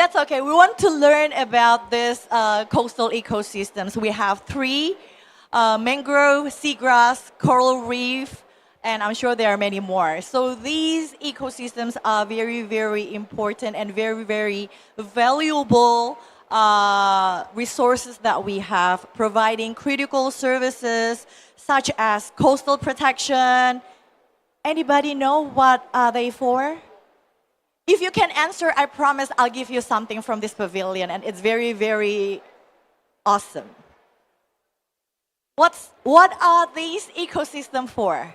That's okay. We want to learn about this coastal ecosystems. We have three, mangrove, seagrass, coral reef, and I'm sure there are many more. So these ecosystems are very, very important and very, very valuable resources that we have, providing critical services such as coastal protection. Anybody know what are they for? If you can answer, I promise I'll give you something from this pavilion, and it's very, very awesome. What are these ecosystems for?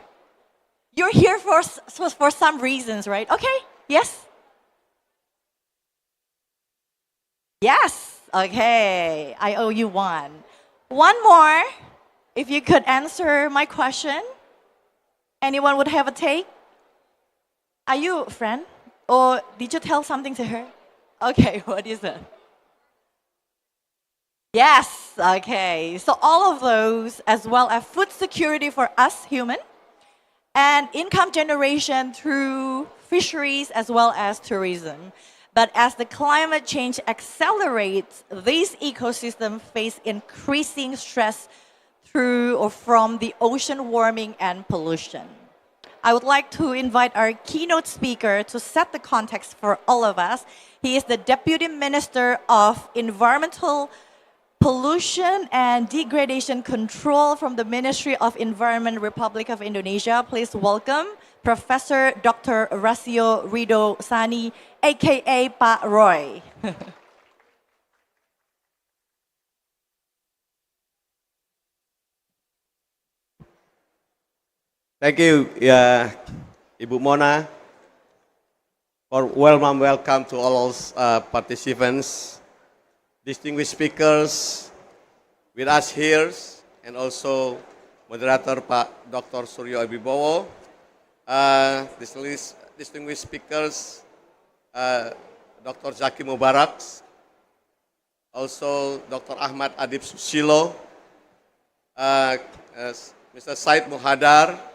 You're here for some reasons, right? Okay, yes? Yes, okay, I owe you one. One more, if you could answer my question. Anyone would have a take? Are you a friend? Or did you tell something to her? Okay, what is it? Yes, okay. So all of those, as well as food security for us human, and income generation through fisheries as well as tourism. But as the climate change accelerates, these ecosystems face increasing stress through or from the ocean warming and pollution. I would like to invite our keynote speaker to set the context for all of us. He is the Deputy Minister of Environmental Pollution and Degradation Control from the Ministry of Environment, Republic of Indonesia. Please welcome Professor Dr. Rasio Rido Sani, aka Pak Roy. Thank you, Ibu Mona, for warm welcome to all participants, distinguished speakers with us here, and also moderator Pak Dr. Suryo Abibowo, distinguished speakers, Dr. Zaki Mubarak, also Dr. Ahmad Adib Susilo, Mr. Said Muhadar,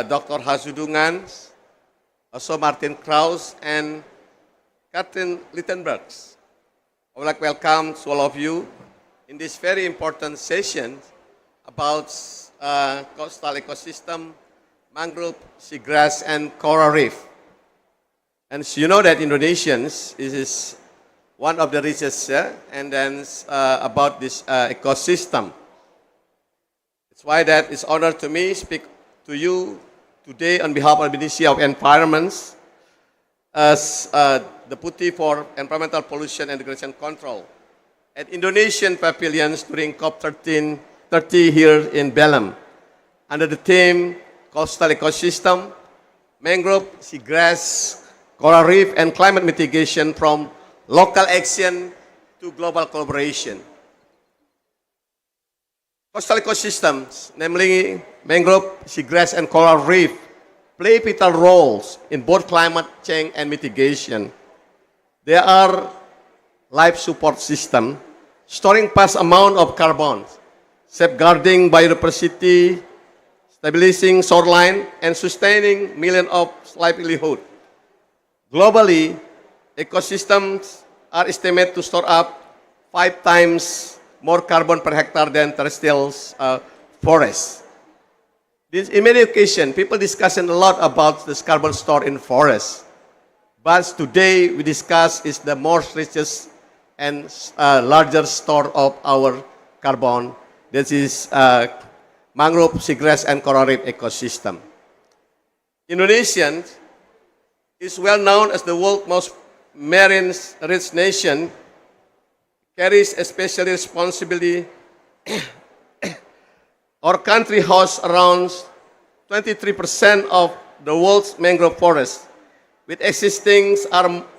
Dr. Hazudungan, also Martin Krause, and Catherine Littenberg. I would like to welcome to all of you in this very important session about coastal ecosystem, mangrove, seagrass, and coral reef. And so you know that Indonesians is one of the richest, and then about this ecosystem. It's why that it's honor to me speak to you today on behalf of the Ministry of Environment as Deputy for Environmental Pollution and Degradation Control at Indonesian pavilions during COP30 here in Belem under the theme Coastal Ecosystem, Mangrove, Seagrass, Coral Reef, and Climate Mitigation from Local Action to Global Collaboration. Coastal ecosystems, namely mangrove, seagrass, and coral reef, play vital roles in both climate change and mitigation. They are life support system, storing vast amount of carbon, safeguarding biodiversity, stabilizing shoreline, and sustaining millions of livelihoods. Globally, ecosystems are estimated to store up 5 times more carbon per hectare than terrestrial forests. In many occasions, people discussing a lot about this carbon stored in forests. But today we discuss is the most richest and larger store of our carbon. This is mangrove, seagrass, and coral reef ecosystem. Indonesia is well known as the world's most marine rich nation, carries especially responsibility. Our country hosts around 23% of the world's mangrove forest, with existing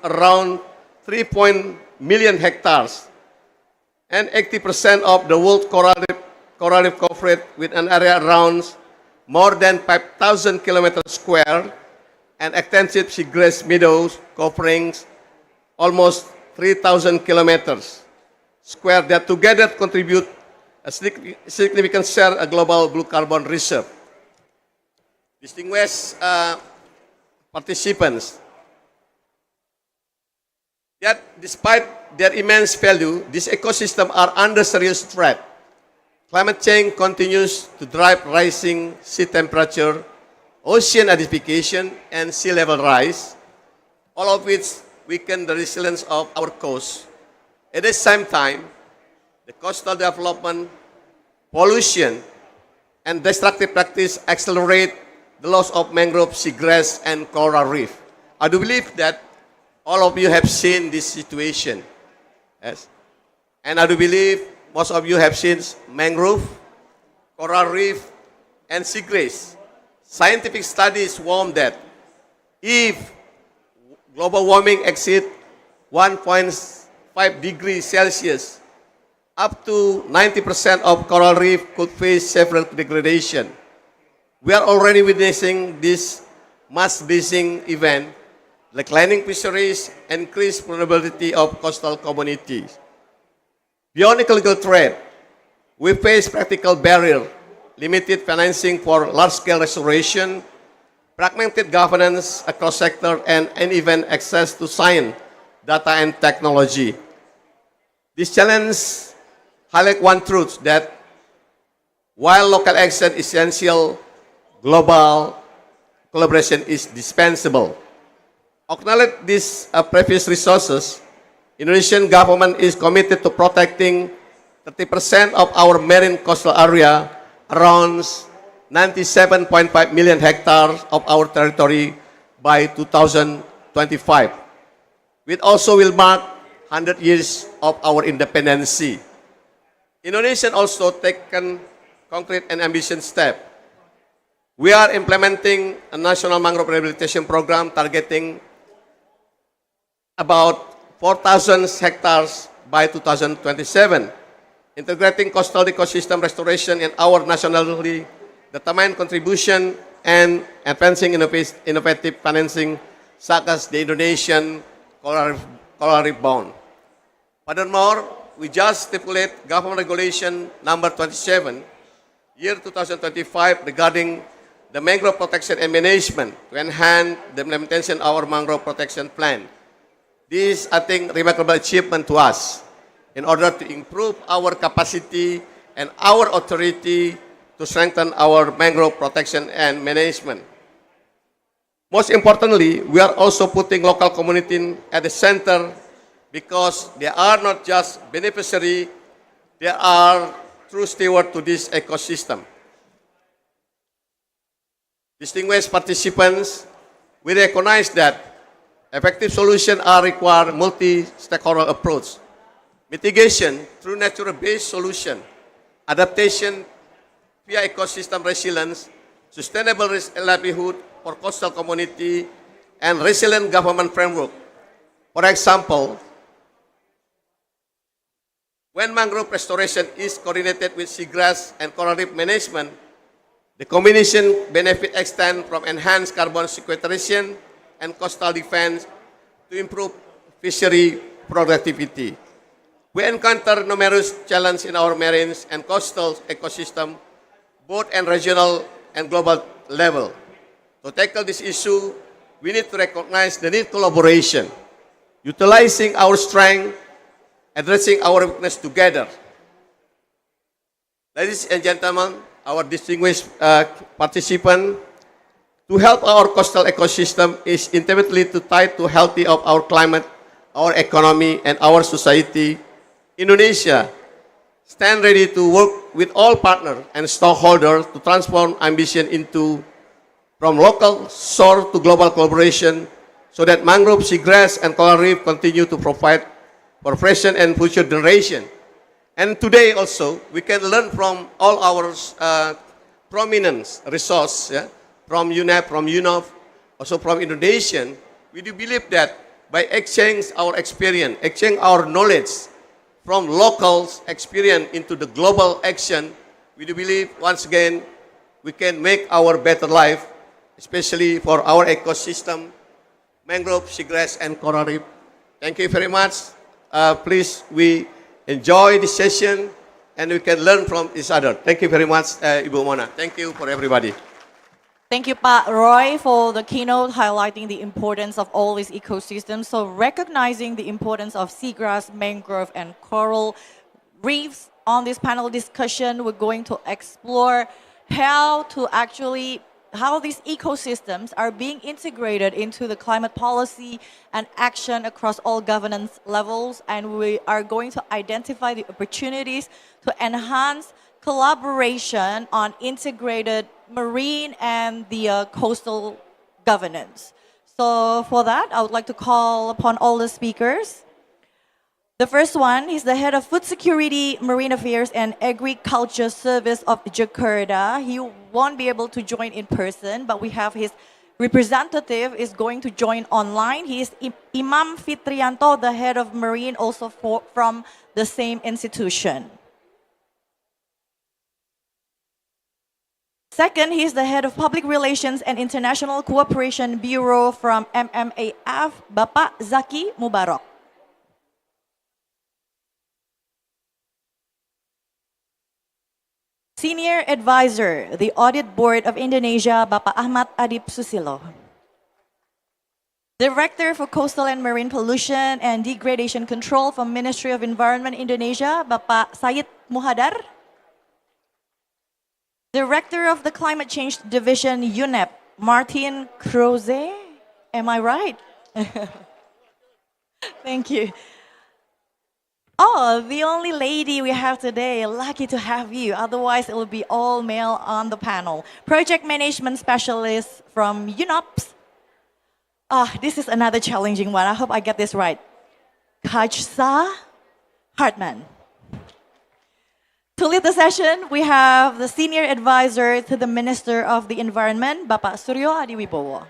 around 3 million hectares, and 80% of the world's coral reef coverage with an area around more than 5,000 kilometers square, and extensive seagrass meadows covering almost 3,000 kilometers square that together contribute a significant share of global blue carbon reserve. Distinguished participants, Yet, despite their immense value, these ecosystems are under serious threat. Climate change continues to drive rising sea temperature, ocean acidification, and sea level rise, all of which weaken the resilience of our coast. At the same time, the coastal development, pollution, and destructive practice accelerate the loss of mangrove, seagrass, and coral reef. I do believe that all of you have seen this situation. Yes. And I do believe most of you have seen mangrove, coral reef, and seagrass. Scientific studies warn that if global warming exceeds 1.5 degrees Celsius, up to 90% of coral reef could face severe degradation. We are already witnessing this mass bleaching event, declining fisheries, increased vulnerability of coastal communities. Beyond ecological threat, we face practical barrier, limited financing for large-scale restoration, fragmented governance across sector, and uneven access to science, data, and technology. This challenge highlights one truth that while local action is essential, global collaboration is dispensable. Acknowledge these previous resources, Indonesian government is committed to protecting 30% of our marine coastal area, around 97.5 million hectares of our territory by 2025. It also will mark 100 years of our independence. Indonesia also taken concrete and ambitious steps. We are implementing a national mangrove rehabilitation program targeting about 4,000 hectares by 2027, integrating coastal ecosystem restoration in our nationally determined contribution and advancing innovative financing such as the Indonesian coral reef bond. Furthermore, we just stipulate government regulation number 27, year 2025 regarding the mangrove protection and management to enhance the implementation of our mangrove protection plan. This, I think, remarkable achievement to us in order to improve our capacity and our authority to strengthen our mangrove protection and management. Most importantly, we are also putting local community at the center because they are not just beneficiary, they are true steward to this ecosystem. Distinguished participants, we recognize that effective solutions are require multi-stakeholder approach. Mitigation through nature-based solution, adaptation via ecosystem resilience, sustainable livelihood for coastal community, and resilient government framework. For example, when mangrove restoration is coordinated with seagrass and coral reef management, the combination benefit extend from enhanced carbon sequestration and coastal defense to improve fishery productivity. We encounter numerous challenges in our marine and coastal ecosystem, both at regional and global level. To tackle this issue, we need to recognize the need collaboration, utilizing our strength, addressing our weakness together. Ladies and gentlemen, our distinguished participants, to help our coastal ecosystem is intimately tied to healthy of our climate, our economy, and our society. Indonesia stand ready to work with all partners and stakeholders to transform ambition from local source to global collaboration so that mangrove, seagrass, and coral reef continue to provide for present and future generation. And today also, we can learn from all our prominent resources, yeah? From UNEP, from UNEP, also from Indonesian. We do believe that by exchanging our experience, exchanging our knowledge from locals' experience into the global action, we do believe once again we can make our better life, especially for our ecosystem, mangrove, seagrass, and coral reef. Thank you very much. Please, we enjoy this session and we can learn from each other. Thank you very much, Ibu Mona. Thank you for everybody. Thank you, Pa Roy, for the keynote highlighting the importance of all these ecosystems. So recognizing the importance of seagrass, mangrove, and coral reefs on this panel discussion, we're going to explore how these ecosystems are being integrated into the climate policy and action across all governance levels. And we are going to identify the opportunities to enhance collaboration on integrated marine and the coastal governance. So for that, I would like to call upon all the speakers. The first one is the head of Food Security, Marine Affairs, and Agriculture Service of Jakarta. He won't be able to join in person, but we have his representative is going to join online. He is Imam Fitrianto, the head of Marine, also from the same institution. Second, he is the head of Public Relations and International Cooperation Bureau from MMAF, Bapak Zaki Mubarak. Senior Advisor, the Audit Board of Indonesia, Bapak Ahmad Adib Susilo. Director for Coastal and Marine Pollution and Degradation Control from Ministry of Environment Indonesia, Bapak Said Muhadar. Director of the Climate Change Division, UNEP, Martin Krause. Am I right? Thank you. Oh, the only lady we have today. Lucky to have you. Otherwise, it will be all male on the panel. Project Management Specialist from UNEP. This is another challenging one. I hope I get this right. Kajsa Hartman. To lead the session, we have the Senior Advisor to the Minister of the Environment, Bapak Suryo Adiwibowo.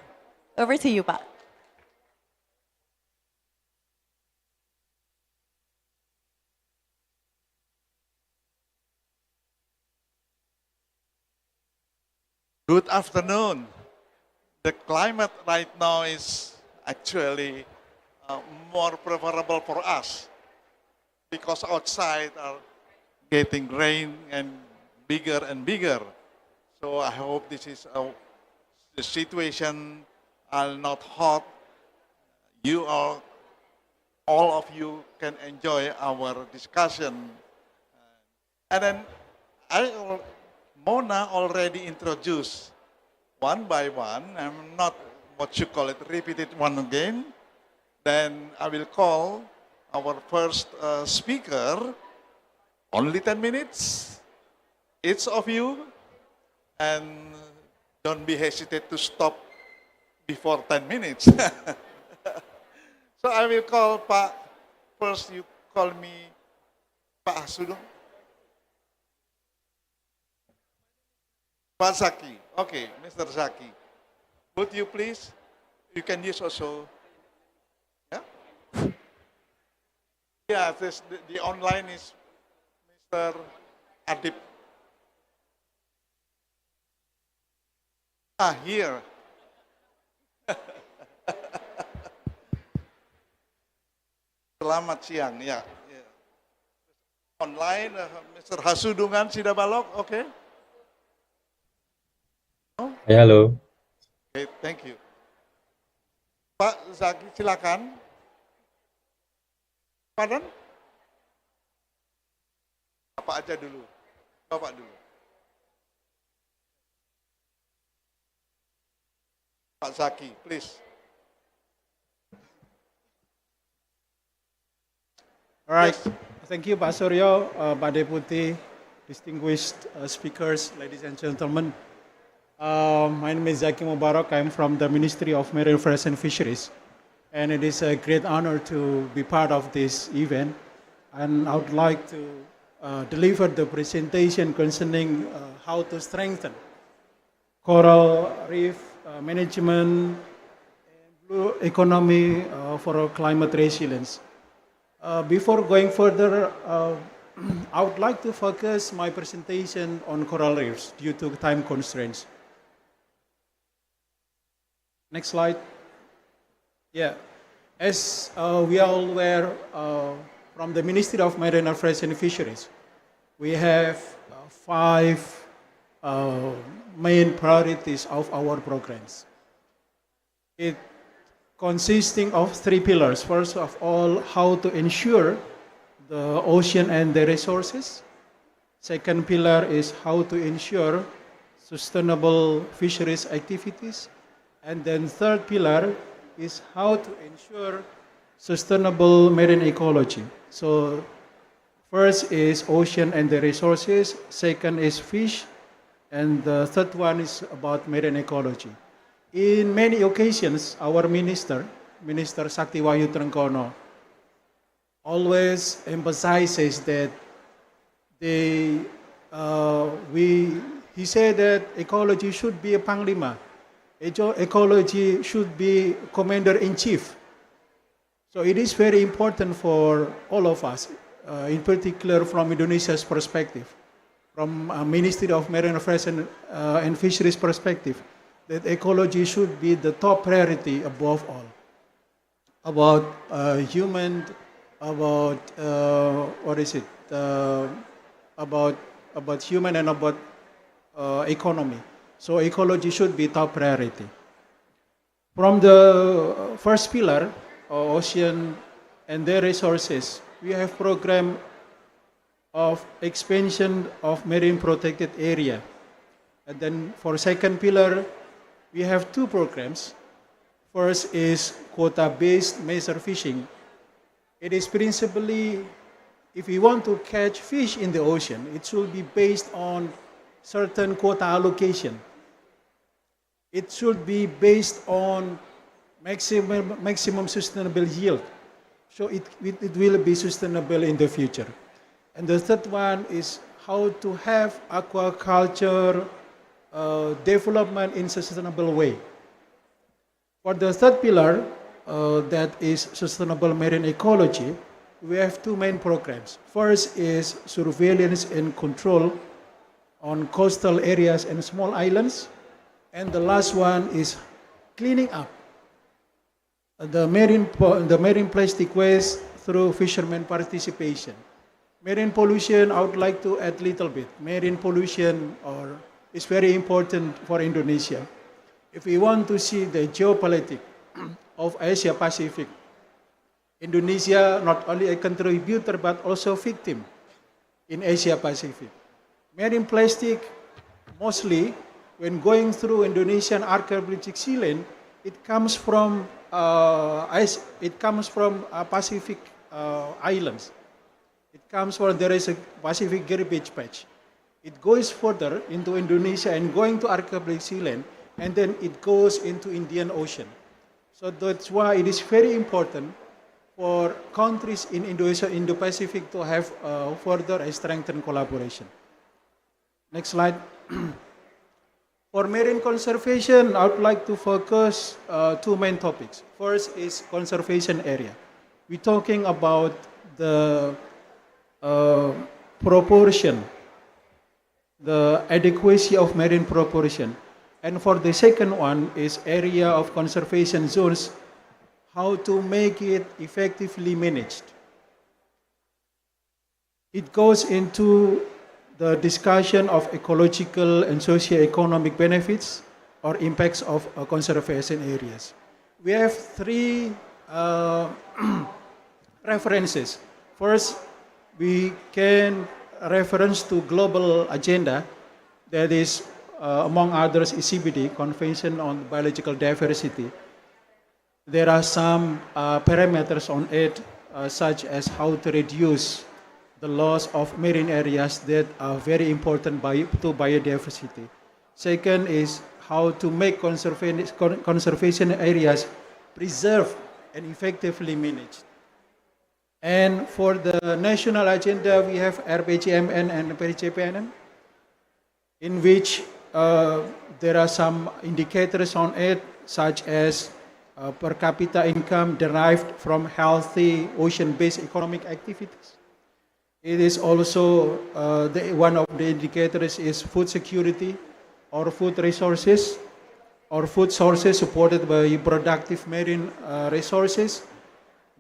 Over to you, Pak. Good afternoon. The climate right now is actually more preferable for us because outside are getting rain and bigger. So I hope this is the situation are not hot. You all of you can enjoy our discussion. And then Mona already introduced one by one. I'm not what you call it, repeat it one again. Then I will call our first speaker. Only 10 minutes, each of you, and don't be hesitant to stop before 10 minutes. So I will call Pak, first you call me Pak Hasudong. Pak Zaki, okay, Mr. Zaki. Would you please, you can use also, yeah? Yeah, the online is Mr. Adib. Here. Selamat siang, ya. Online, Mr. Hasudungan Sidabalok, oke. Oh? Ya, halo. Okay, thank you. Pak Zaki, silakan. Pardon? Bapak aja dulu. Bapak dulu. Pak Zaki, please. All right. Yes. Thank you, Pak Suryo, Pak Deputy, distinguished speakers, ladies and gentlemen. My name is Zaki Mubarak. I'm from the Ministry of Marine Affairs and Fisheries. And it is a great honor to be part of this event. And I would like to deliver the presentation concerning how to strengthen coral reef management and blue economy for climate resilience. Before going further, I would like to focus my presentation on coral reefs due to time constraints. Next slide. Yeah, as we are all aware, from the Ministry of Marine Affairs and Fisheries, we have 5 uh, main priorities of our programs. It consisting of three pillars. First of all, how to ensure the ocean and the resources. Second pillar is how to ensure sustainable fisheries activities. And then third pillar is how to ensure sustainable marine ecology. So first is ocean and the resources, second is fish, and the third one is about marine ecology. In many occasions, our minister, Minister Saktiwayu Trengkono, always emphasizes that he said that ecology should be a panglima. Ecology should be commander-in-chief. So it is very important for all of us, in particular from Indonesia's perspective, from Ministry of Marine Affairs and Fisheries perspective, that ecology should be the top priority above all. About human, about about human and about economy. So ecology should be top priority. From the first pillar, ocean and their resources, we have program of expansion of marine protected area. And then for second pillar, we have two programs. First is quota-based measure fishing. It is principally, if we want to catch fish in the ocean, it should be based on certain quota allocation. It should be based on maximum sustainable yield. So it will be sustainable in the future. And the third one is how to have aquaculture development in sustainable way. For the third pillar, that is sustainable marine ecology, we have two main programs. First is surveillance and control on coastal areas and small islands. And the last one is cleaning up the marine plastic waste through fishermen participation. Marine pollution, I would like to add a little bit. Marine pollution is very important for Indonesia. If we want to see the geopolitics of Asia Pacific, Indonesia not only a contributor but also victim in Asia Pacific. Marine plastic, mostly when going through Indonesian archipelagic sea lane, it comes from Pacific islands. It comes where there is a Pacific garbage patch. It goes further into Indonesia and going to archipelagic sea lane, and then it goes into Indian Ocean. So that's why it is very important for countries in Indo-Pacific to have further a strengthened collaboration. Next slide. For marine conservation, I would like to focus two main topics. First is conservation area. We're talking about the proportion, the adequacy of marine proportion. And for the second one is area of conservation zones, how to make it effectively managed. It goes into the discussion of ecological and socio-economic benefits or impacts of conservation areas. We have three references. First, we can reference to global agenda, that is, among others, CBD, Convention on Biological Diversity. There are some parameters on it, such as how to reduce the loss of marine areas that are very important to biodiversity. Second is how to make conservation areas preserved and effectively managed. And for the national agenda, we have RPJMN and PJPNN, in which there are some indicators on it, such as per capita income derived from healthy ocean-based economic activities. It is also, one of the indicators is food security or food resources or food sources supported by productive marine resources.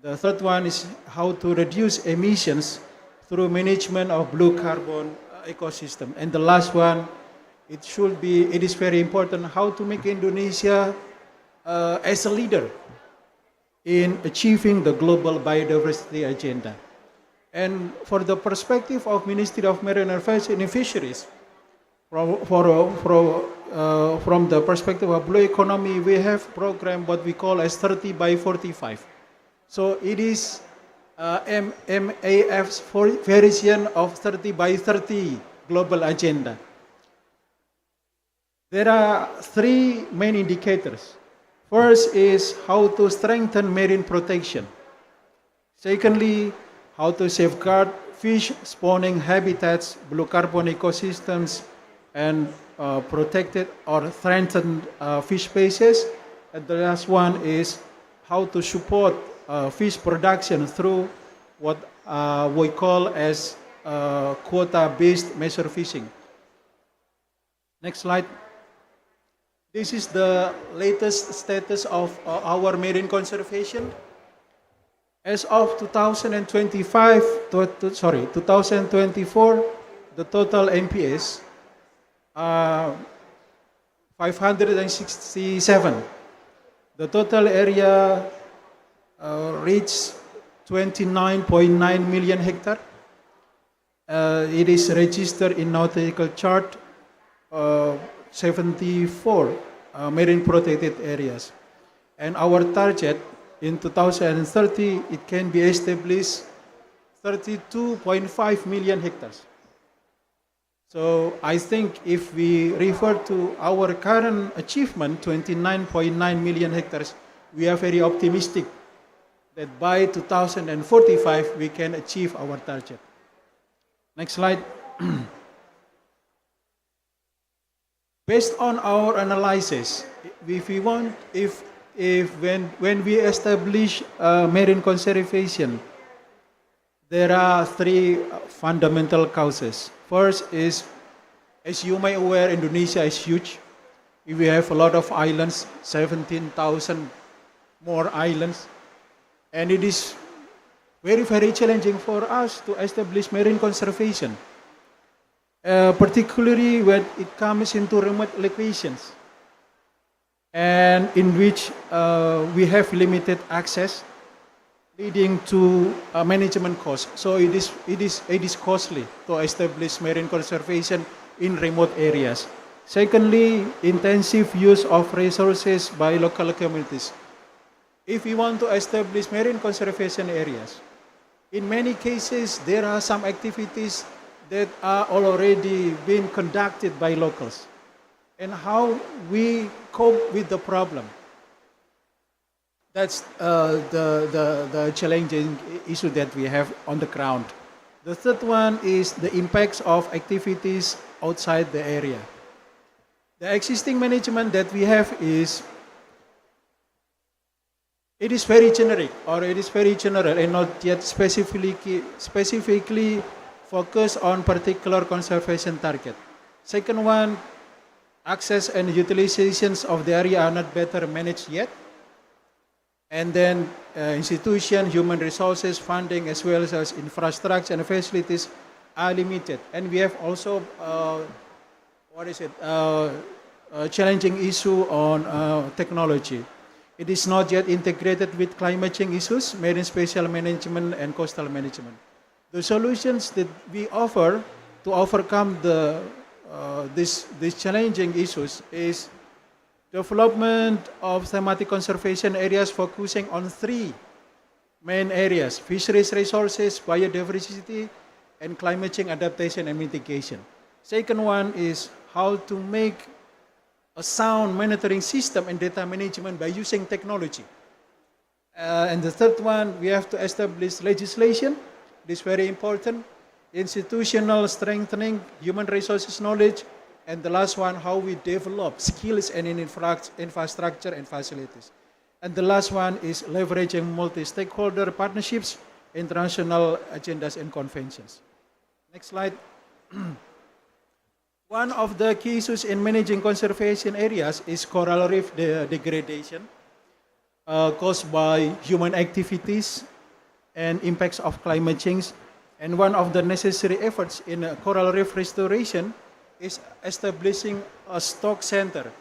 The third one is how to reduce emissions through management of blue carbon ecosystem. And the last one it is very important how to make Indonesia as a leader in achieving the global biodiversity agenda. And for the perspective of Ministry of Marine Affairs and Fisheries, from the perspective of blue economy, we have program what we call as 30 by 45. So it is MAF's version of 30 by 30 global agenda. There are three main indicators. First is how to strengthen marine protection. Secondly, how to safeguard fish spawning habitats, blue carbon ecosystems, and protected or threatened fish species. And the last one is how to support fish production through what we call as quota-based measure fishing. Next slide. This is the latest status of our marine conservation. As of 2024, the total MPS 567. The total area reached 29.9 million hectare. It is registered in nautical chart 74 marine protected areas. And our target in 2030, it can be established 32.5 million hectares. So I think if we refer to our current achievement, 29.9 million hectares, we are very optimistic that by 2045 we can achieve our target. Next slide. Based on our analysis, when we establish marine conservation, there are three fundamental causes. First is, as you may aware, Indonesia is huge. We have a lot of islands, 17,000 more islands, and it is very, very challenging for us to establish marine conservation. Particularly when it comes into remote locations and in which we have limited access, leading to management costs. So it is costly to establish marine conservation in remote areas. Secondly, intensive use of resources by local communities. If we want to establish marine conservation areas, in many cases there are some activities that are already being conducted by locals, and how we cope with the problem. That's the challenging issue that we have on the ground. The third one is the impacts of activities outside the area. The existing management that we have it is very generic, or it is very general and not yet specifically focus on particular conservation target. Second one, access and utilizations of the area are not better managed yet. And then institution, human resources, funding, as well as infrastructure and facilities are limited. And we have also, a challenging issue on technology. It is not yet integrated with climate change issues, marine spatial management, and coastal management. The solutions that we offer to overcome these challenging issues is development of thematic conservation areas focusing on three main areas: fisheries resources, biodiversity, and climate change adaptation and mitigation. Second one is how to make a sound monitoring system and data management by using technology. And the third one, we have to establish legislation. This is very important. Institutional strengthening, human resources knowledge, and the last one, how we develop skills and infrastructure and facilities. And the last one is leveraging multi-stakeholder partnerships, international agendas and conventions. Next slide. One of the key issues in managing conservation areas is coral reef degradation caused by human activities and impacts of climate change. And one of the necessary efforts in coral reef restoration is establishing a stock center.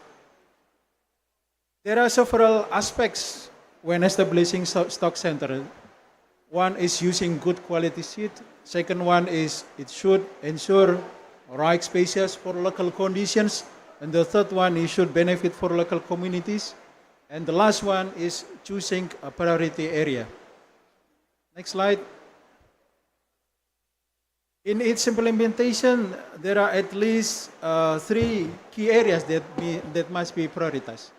There are several aspects when establishing stock center. One is using good quality seed. Second one is it should ensure right spaces for local conditions. And the third one, it should benefit for local communities. And the last one is choosing a priority area. Next slide. In its implementation, there are at least three key areas that must be prioritized.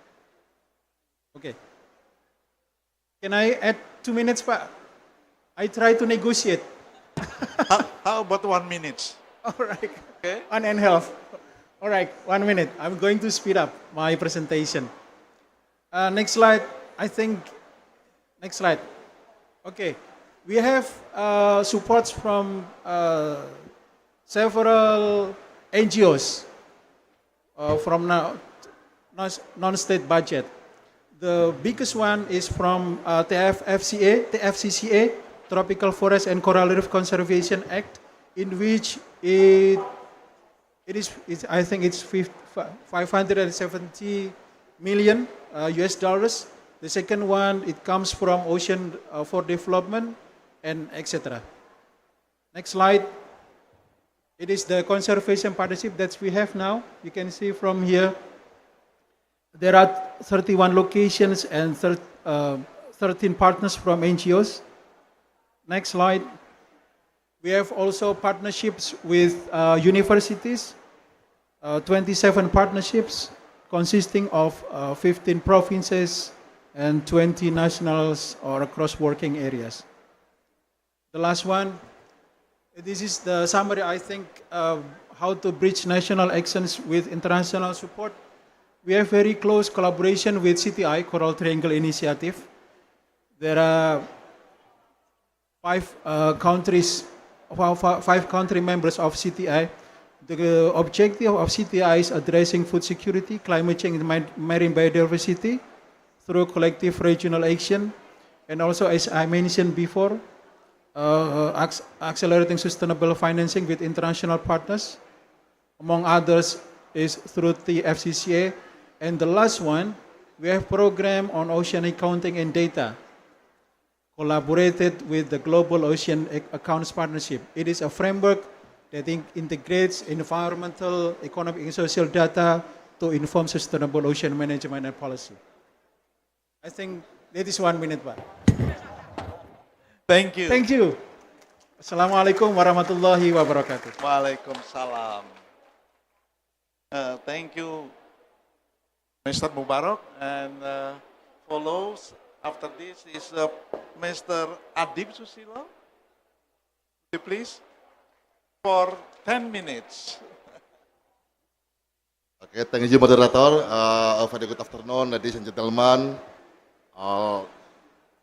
Okay. Can I add 2 minutes, Pak? I try to negotiate. How about 1 minute? All right. Okay. 1.5. All right, 1 minute. I'm going to speed up my presentation. Next slide. I think, next slide. Okay. We have supports from several NGOs from non-state budget. The biggest one is from TFCCA, Tropical Forest and Coral Reef Conservation Act, in which I think it's 570 million US dollars. The second one, it comes from Ocean for Development and etc. Next slide. It is the conservation partnership that we have now. You can see from here, there are 31 locations and 13 partners from NGOs. Next slide. We have also partnerships with universities, 27 partnerships consisting of 15 provinces and 20 nationals or cross-working areas. The last one, this is the summary, I think, how to bridge national actions with international support. We have very close collaboration with CTI, Coral Triangle Initiative. There are 5 country members of CTI. The objective of CTI is addressing food security, climate change, and marine biodiversity through collective regional action, and also, as I mentioned before, accelerating sustainable financing with international partners, among others, is through the FCCA. And the last one, we have program on ocean accounting and data, collaborated with the Global Ocean Accounts Partnership. It is a framework that integrates environmental, economic, and social data to inform sustainable ocean management and policy. I think that is 1 minute, Pak. Thank you. Thank you. Assalamualaikum warahmatullahi wabarakatuh. Waalaikumsalam. Thank you, Mr. Mubarak. And follows after this is Mr. Adib Susilo. Please, for 10 minutes. Okay, thank you, moderator. A very good afternoon, ladies and gentlemen, all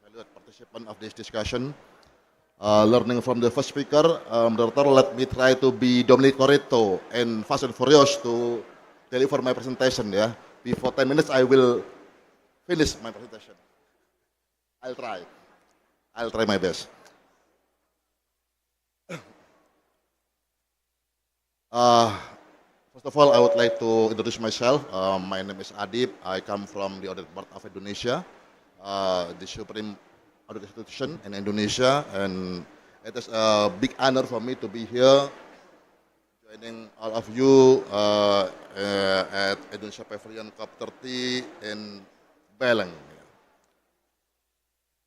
valued participants of this discussion. Learning from the first speaker, moderator, let me try to be Dominic Corretto and fast and furious to deliver my presentation. Yeah, before 10 minutes, I will finish my presentation. I'll try my best. First of all, I would like to introduce myself. My name is Adib. I come from the Audit Board of Indonesia, the supreme audit institution in Indonesia, and it is a big honor for me to be here, joining all of you at Indonesia Pavilion COP30 in Beleng.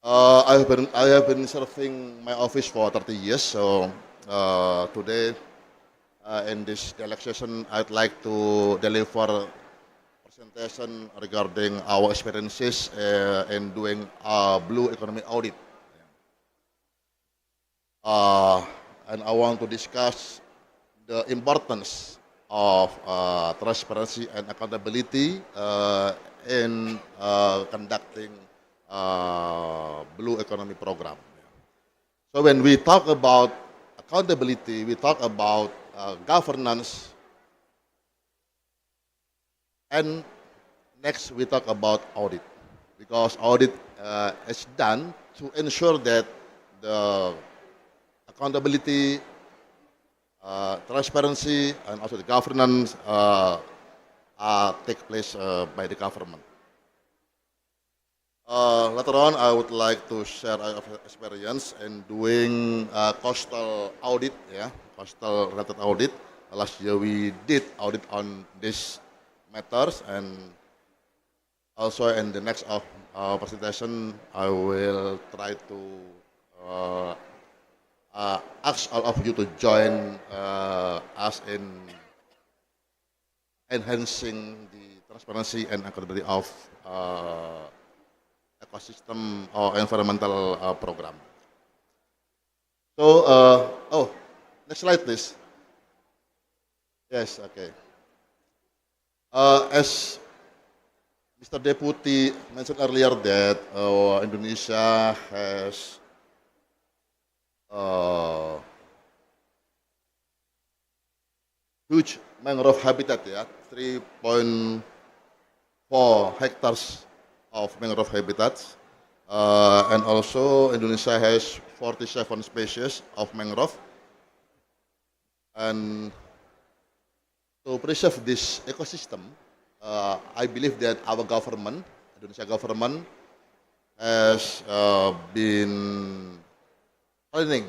I have been serving my office for 30 years. So today, in this dialogue session, I'd like to deliver presentation regarding our experiences in doing blue economy audit. And I want to discuss the importance of transparency and accountability in conducting blue economy program. So when we talk about accountability, we talk about governance, and next we talk about audit, because audit is done to ensure that the accountability transparency and also the governance take place by the government. Later on, I would like to share our experience in doing coastal audit, coastal related audit. Last year we did audit on these matters, and also in the next presentation, I will try to ask all of you to join us in enhancing the transparency and accountability of ecosystem or environmental program. So, next slide, please. Yes, okay. As Mr. Deputy mentioned earlier that Indonesia has huge mangrove habitat, 3.4 hectares of mangrove habitats, and also Indonesia has 47 species of mangrove, and to preserve this ecosystem, I believe that our government, Indonesia government, has been planning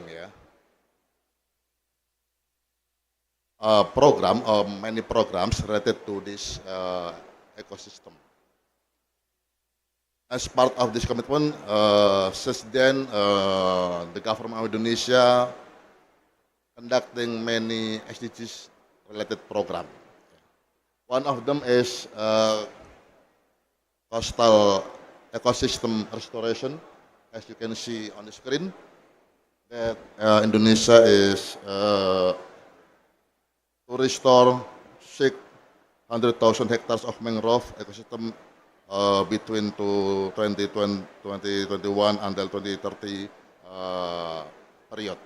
program or many programs related to this ecosystem. As part of this commitment, since then, the government of Indonesia conducting many SDGs related program. One of them is coastal ecosystem restoration. As you can see on the screen, that Indonesia is to restore 600,000 hectares of mangrove ecosystem between 2021 until 2030 period.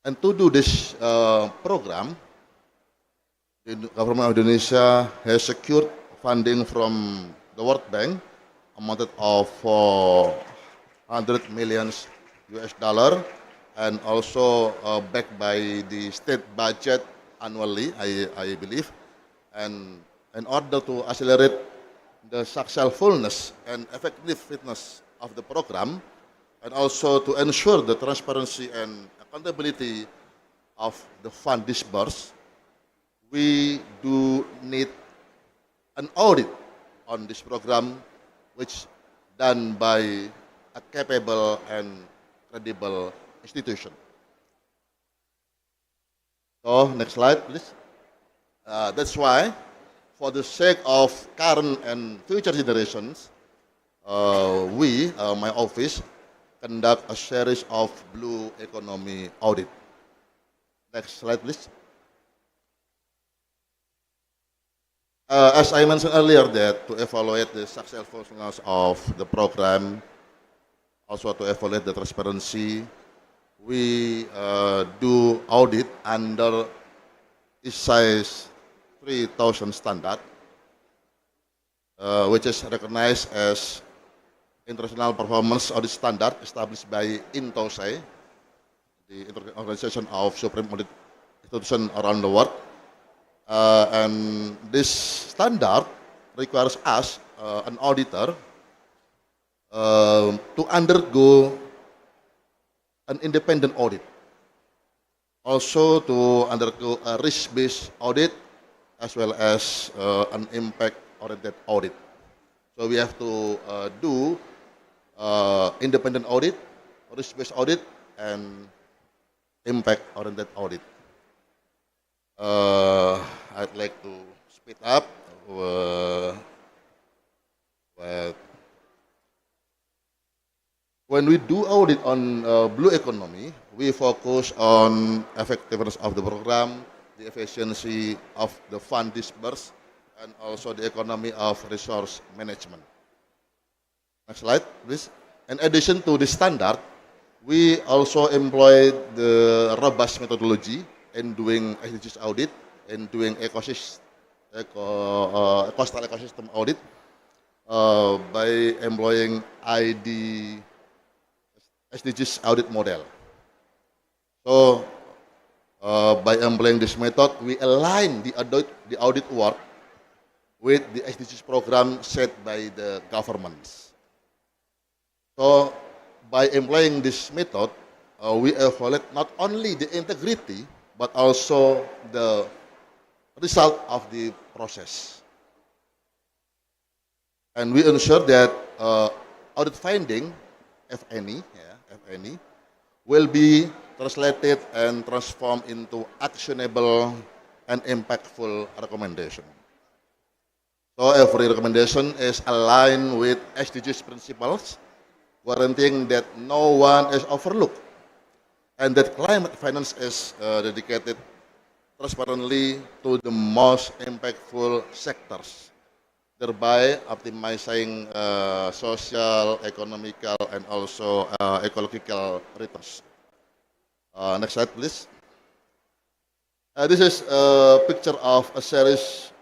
And to do this program, the government of Indonesia has secured funding from the World Bank, amounted of $400 million US, and also backed by the state budget annually, I believe. And in order to accelerate the successfulness and effectiveness of the program, and also to ensure the transparency and accountability of the fund disbursed, we do need an audit on this program, which done by a capable and credible institution. So, next slide, please. That's why, for the sake of current and future generations, we, my office, conduct a series of blue economy audit. Next slide, please. As I mentioned earlier, that to evaluate the successfulness of the program, also to evaluate the transparency, we do audit under ISAIS 3000 standard, which is recognized as International Performance Audit Standard established by INTOSE, the Organization of Supreme Audit Institutions around the world. And this standard requires us, an auditor, to undergo an independent audit. Also to undergo a risk-based audit as well as an impact-oriented audit. So we have to do independent audit, risk-based audit, and impact-oriented audit. I'd like to speed up. But when we do audit on blue economy, we focus on effectiveness of the program, the efficiency of the fund disbursed, and also the economy of resource management. Next slide, please. In addition to the standard, we also employ the robust methodology in doing SDGs audit, in doing coastal ecosystem audit by employing ID SDGs audit model. So by employing this method, we align the audit work with the SDGs program set by the governments. So by employing this method, we evaluate not only the integrity, but also the result of the process. And we ensure that audit finding, if any, will be translated and transformed into actionable and impactful recommendation. So every recommendation is aligned with SDGs principles, guaranteeing that no one is overlooked and that climate finance is dedicated transparently to the most impactful sectors, thereby optimizing social, economical, and also ecological returns. Next slide, please. This is a picture of a series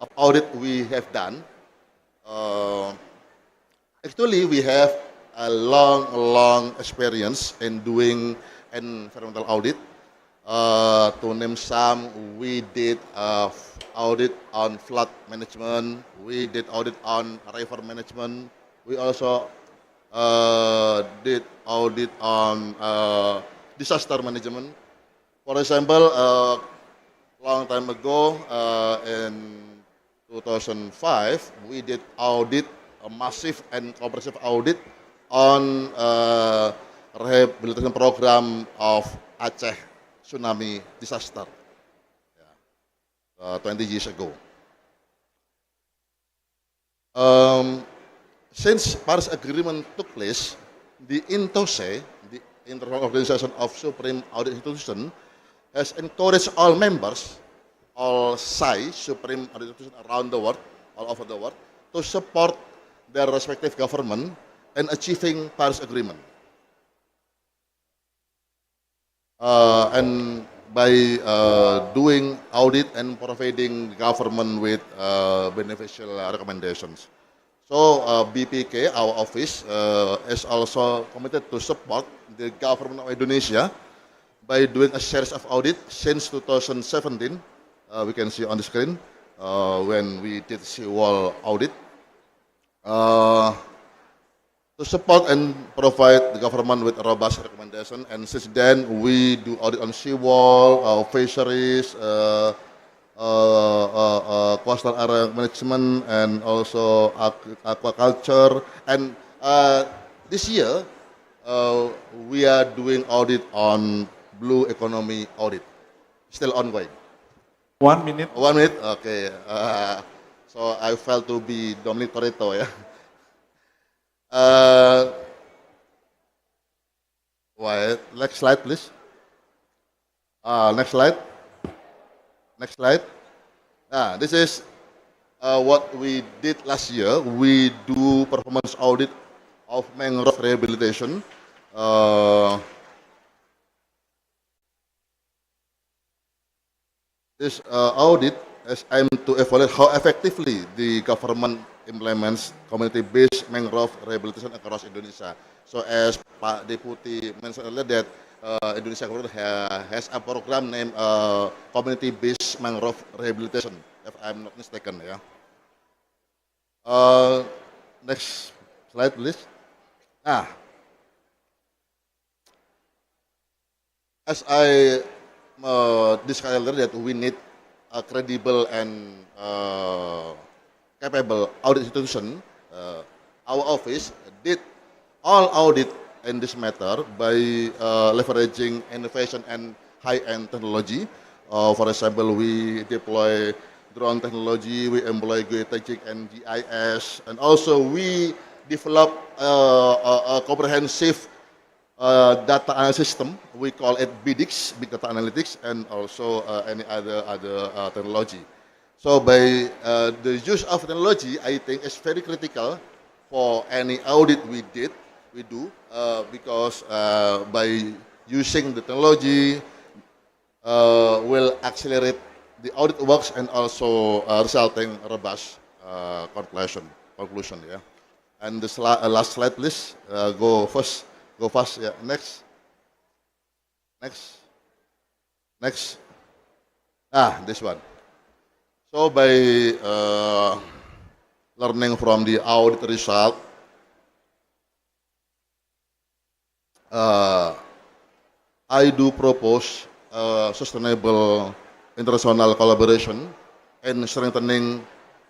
of audit we have done. Actually, we have a long experience in doing environmental audit. To name some, we did audit on flood management. We did audit on river management. We also did audit on disaster management. For example, long time ago, in 2005, we did audit, a massive and comprehensive audit on rehabilitation program of Aceh tsunami disaster 20 years ago. Since Paris Agreement took place, the INTOSE, the International Organization of Supreme Audit Institutions, has encouraged all members, all SAI, Supreme Audit Institutions around the world, all over the world, to support their respective government in achieving Paris Agreement. And by doing audit and providing government with beneficial recommendations. So BPK, our office, is also committed to support the government of Indonesia by doing a series of audit since 2017. We can see on the screen when we did seawall audit. To support and provide the government with a robust recommendation, and since then we do audit on seawall, fisheries, coastal area management, and also aquaculture. And this year we are doing audit on blue economy audit, still ongoing. 1 minute. 1 minute, okay. So I felt to be Dominic Toretto, yeah. Next slide, please. Next slide. Next slide. This is what we did last year. We do performance audit of mangrove rehabilitation. This audit is aimed to evaluate how effectively the government implements community-based mangrove rehabilitation across Indonesia. So as Pak Deputy mentioned earlier that Indonesia government has a program named community-based mangrove rehabilitation, if I'm not mistaken. Yeah. Next slide, please. As I discussed earlier, that we need a credible and capable audit institution. Our office did all audit in this matter by leveraging innovation and high-end technology. For example, we deploy drone technology, we employ geotechnic and GIS, and also we develop a comprehensive data analysis system. We call it BDIX, Big Data Analytics, and also any other technology. So by the use of technology, I think is very critical for any audit we do, because by using the technology will accelerate the audit works and also resulting robust conclusion. Yeah. And the last slide, please. Go fast. Yeah. Next. Next. This one. So by learning from the audit result, I do propose sustainable international collaboration and strengthening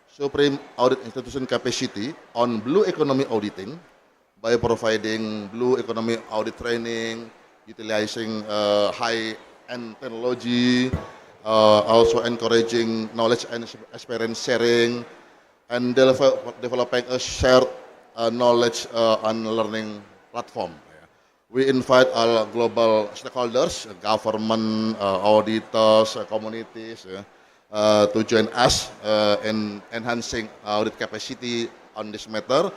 supreme audit institution capacity on blue economy auditing by providing blue economy audit training, utilizing high-end technology, also encouraging knowledge and experience sharing, and developing a shared knowledge and learning platform. We invite all global stakeholders, government, auditors, communities, to join us in enhancing audit capacity on this matter.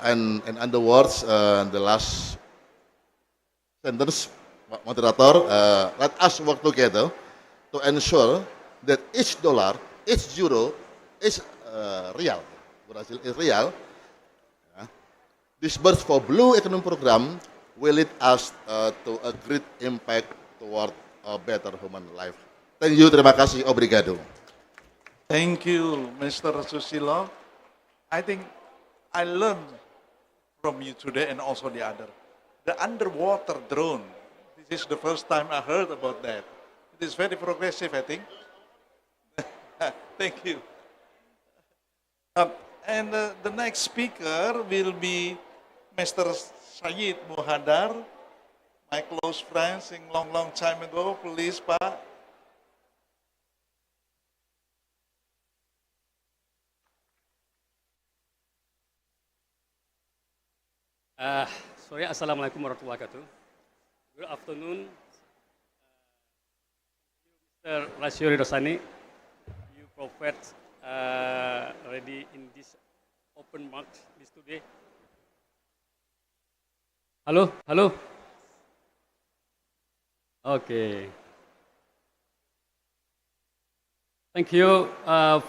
And in other words, the last sentence, moderator, let us work together to ensure that each dollar, each euro is real. Berhasil is real. Disbursed for Blue Economy Program will lead us to a great impact toward a better human life. Thank you, terima kasih, obrigado. Thank you, Mr. Susilo. I think I learned from you today and also the other. The underwater drone. This is the first time I heard about that. It is very progressive, I think. Thank you. And the next speaker will be Mr. Syed Muhadar, my close friend, sing long time ago. Please, Pak. Sorry, Assalamualaikum warahmatullahi wabarakatuh. Good afternoon, Mr. Rasio Ridosani. You provide already in this open mark this today. Halo, halo. Okay. Thank you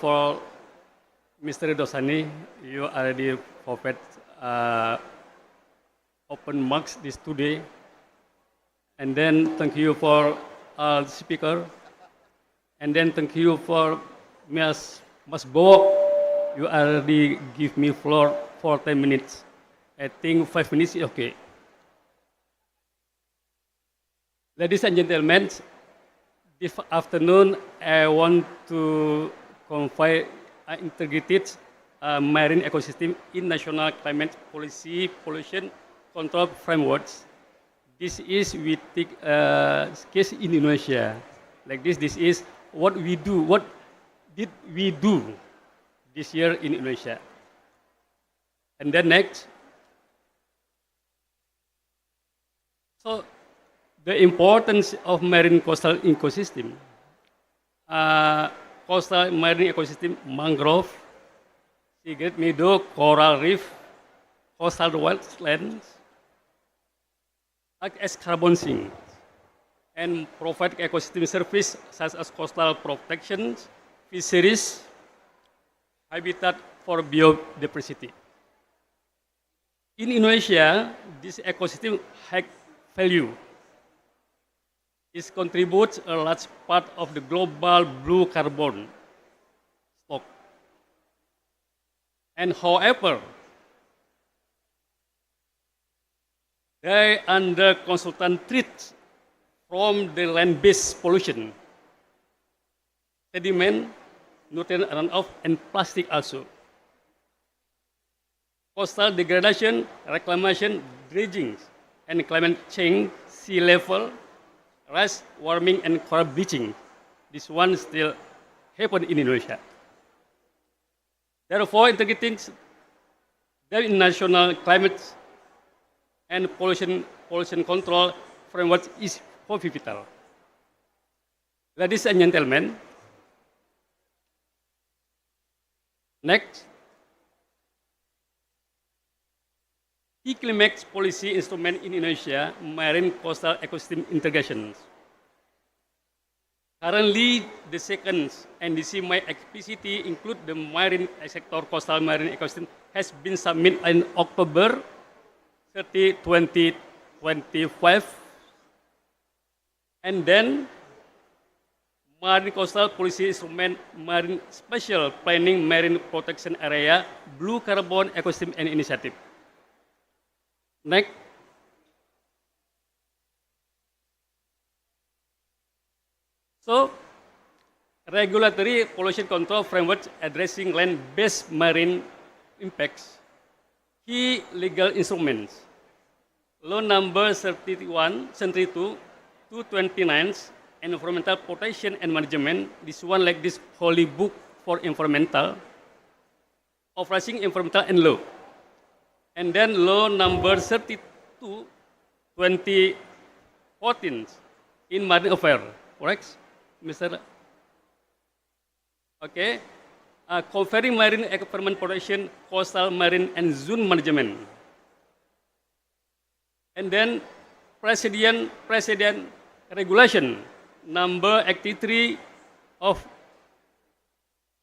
for Mr. Ridosani. You already provide open marks this today. And then thank you for the speaker. And then thank you for Mas Bowo. You already give me floor for 10 minutes. I think 5 minutes is okay. Ladies and gentlemen, this afternoon I want to convey integrated marine ecosystem in national climate policy pollution control frameworks. This is we take case in Indonesia. Like this is what we do. What did we do this year in Indonesia? And then next. So the importance of marine coastal ecosystem. Coastal marine ecosystem, mangrove, seagrass meadow, coral reef, coastal wetlands, act as carbon sinks, and provide ecosystem service such as coastal protection, fisheries, habitat for biodiversity. In Indonesia, this ecosystem has value. It contributes a large part of the global blue carbon stock. And however, they under constant threat from the land-based pollution, sediment, nutrient runoff, and plastic also. Coastal degradation, reclamation, dredging, and climate change, sea level rise, warming, and coral bleaching. This one still happen in Indonesia. Therefore, integrating the national climate and pollution control framework is pivotal. Ladies and gentlemen, next, key climate policy instrument in Indonesia, marine coastal ecosystem integrations. Currently, the second NDC my explicitly include the marine sector coastal marine ecosystem has been submitted in October 30, 2025 And then Marine Coastal Policy Instrument, Marine Special Planning, Marine Protection Area, Blue Carbon Ecosystem and Initiative. Next. So, regulatory pollution control framework addressing land-based marine impacts. Key legal instruments. Law number 31, 32, 229, Environmental Protection and Management. This one like this holy book for environmental, authorizing environmental and law. And then law number 32, 2014 in marine affairs, correct, Mr. Okay. Conferring marine environment protection, coastal marine and zone management. And then President Regulation number 83 of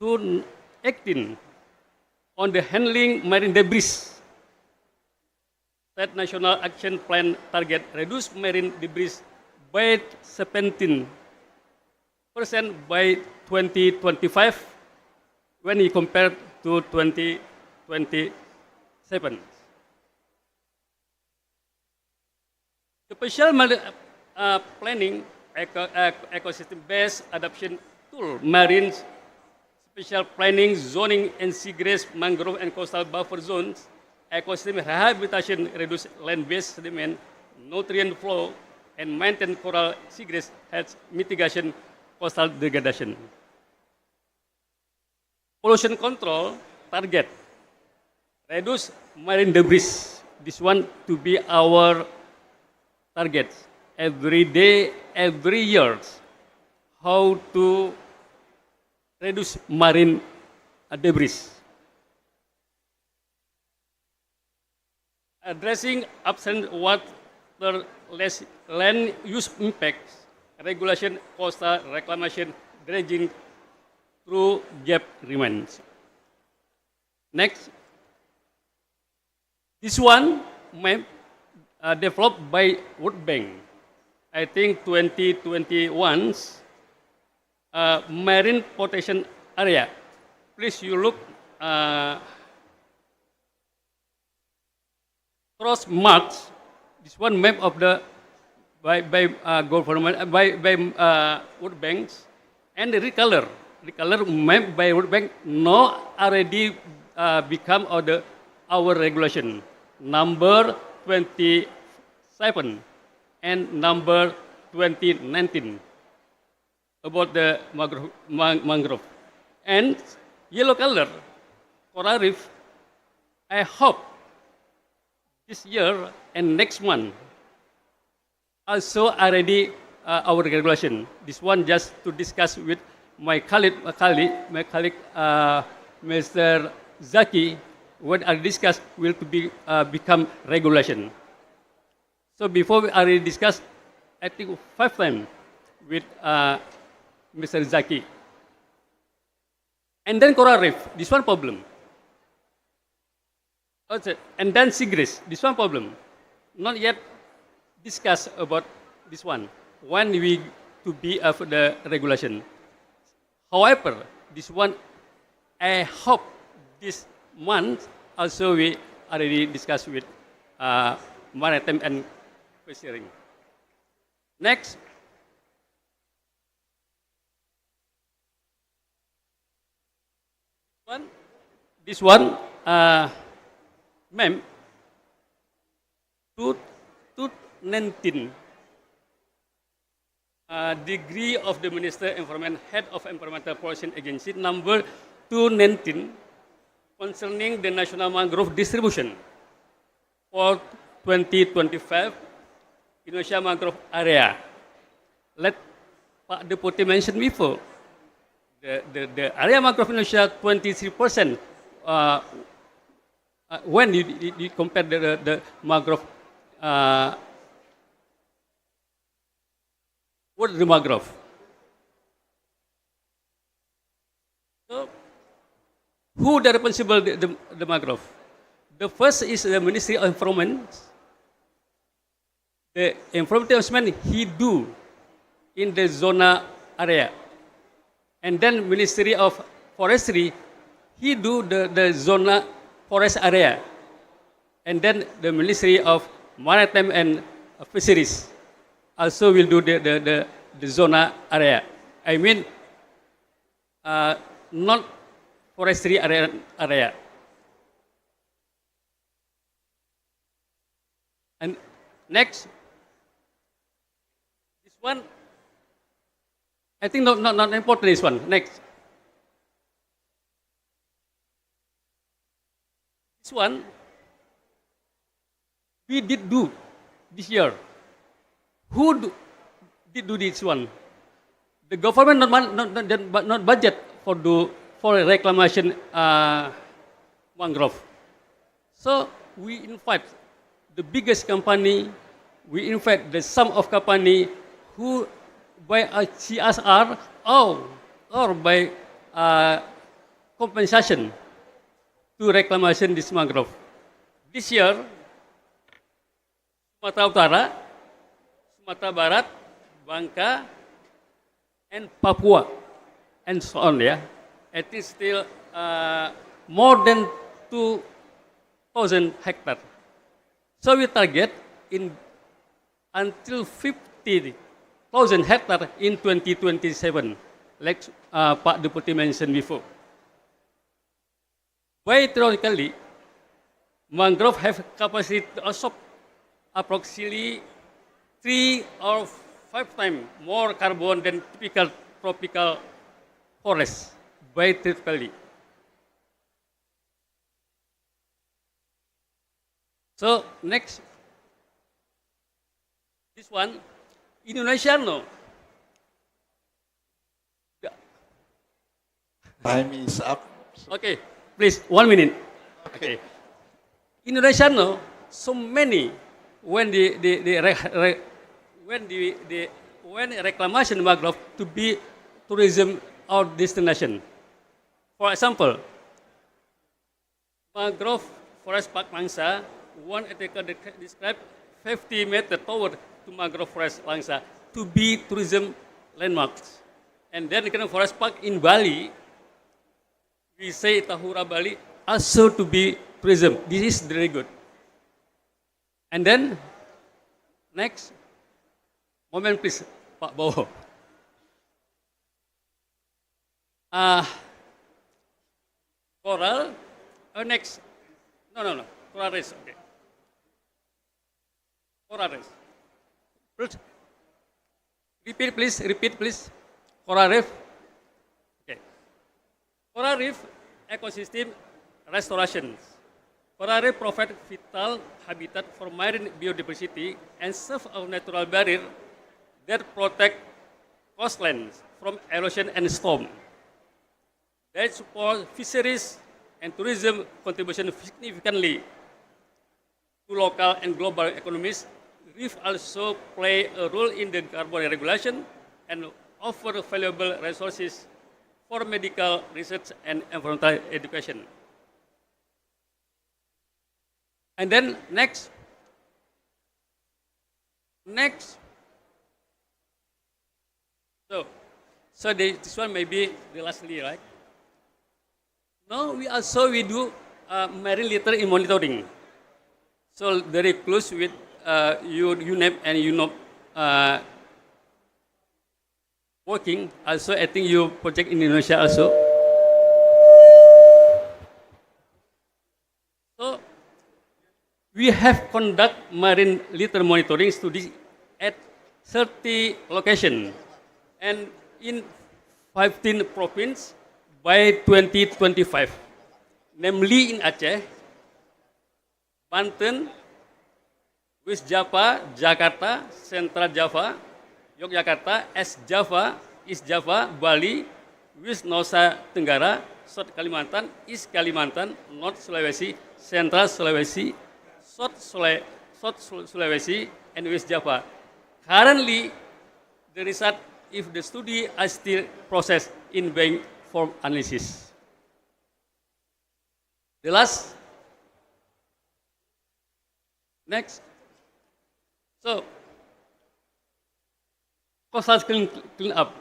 2018 on the handling marine debris. State National Action Plan target reduce marine debris by 17% by 2025 when you compare to 2027. The special planning ecosystem-based adaptation tool, marine special planning, zoning and seagrass, mangrove and coastal buffer zones, ecosystem rehabilitation, reduce land-based sediment, nutrient flow, and maintain coral seagrass health, mitigation, coastal degradation. Pollution control target, reduce marine debris. This one to be our target. Every day, every year, how to reduce marine debris. Addressing absent water land use impacts, regulation, coastal reclamation, dredging through gap remains. Next, this one developed by World Bank. I think 2021's marine protection area. Please you look cross marks. This one map of the by government by World Banks and the recolor map by World Bank now already become our regulation number 27 and number 2019 about the mangrove and yellow color coral reef. I hope this year and next month also already our regulation. This one just to discuss with my colleague, Mr. Zaki, what I discussed will to be become regulation. So before we already discussed, I think 5 times with Mr. Zaki. And then coral reef, this one problem. And then seagrass, this one problem. Not yet discussed about this one. When we to be of the regulation. However, this one, I hope this month also we already discussed with maritime and fishery. Next. This one, ma'am, 2019. Degree of the Minister Environment, Head of Environmental Protection Agency, number 219, concerning the national mangrove distribution for 2025 Indonesia mangrove area. Let Pak Deputy mention before, the area mangrove Indonesia 23%. When you compare the mangrove, what is the mangrove? So, who the responsible the mangrove? The first is the Ministry of Environment. The environmental he do in the zona area. And then Ministry of Forestry, he do the zona forest area. And then the Ministry of Maritime and Fisheries also will do the zona area. I mean, not forestry area. And next, this one, I think not important, this one. Next. This one, we did do this year. Who did do this one? The government not budget for reclamation mangrove. So we invite the biggest company, we invite the sum of company who by a CSR or by compensation to reclamation this mangrove. This year, Sumatera Utara, Sumatera Barat, Bangka, and Papua, and so on. Yeah, it is still more than 2,000 hectares. So we target until 50,000 hectares in 2027, like Pak Deputy mentioned before. By theoretically, mangrove have capacity to absorb approximately 3 or 5 times more carbon than typical tropical forests, by theoretically. So next, this one, Indonesia no. Time is up. Okay, please 1 minute. Okay. Indonesia no so many when when reclamation mangrove to be tourism or destination. For example, mangrove forest park Langsa, one article described 50-meter toward to mangrove forest Langsa to be tourism landmarks. And then the forest park in Bali, we say Tahura Bali, also to be tourism. This is very good. And then, next, moment please, Pak Bowo. Coral, next, no, coral reefs, okay. Coral reefs. Repeat please, coral reef. Okay. Coral reef ecosystem restoration. Coral reef provide vital habitat for marine biodiversity and serve as natural barrier that protect coastlines from erosion and storm. They support fisheries and tourism contribution significantly to local and global economies. Reefs also play a role in the carbon regulation and offer valuable resources for medical research and environmental education. And then next. So this one may be the lastly, right? Now we do marine litter in monitoring. So very close with UNEP and UNEP working. Also, I think you project in Indonesia also. So we have conduct marine litter monitoring studies at 30 locations and in 15 provinces by 2025, namely in Aceh, Banten, West Java, Jakarta, Central Java, Yogyakarta, East Java, Bali, West Nusa Tenggara, South Kalimantan, East Kalimantan, North Sulawesi, Central Sulawesi, South Sulawesi, and West Java. Currently, the result, if the study are still processed in bank form analysis. The last, next. So, coastal cleanup.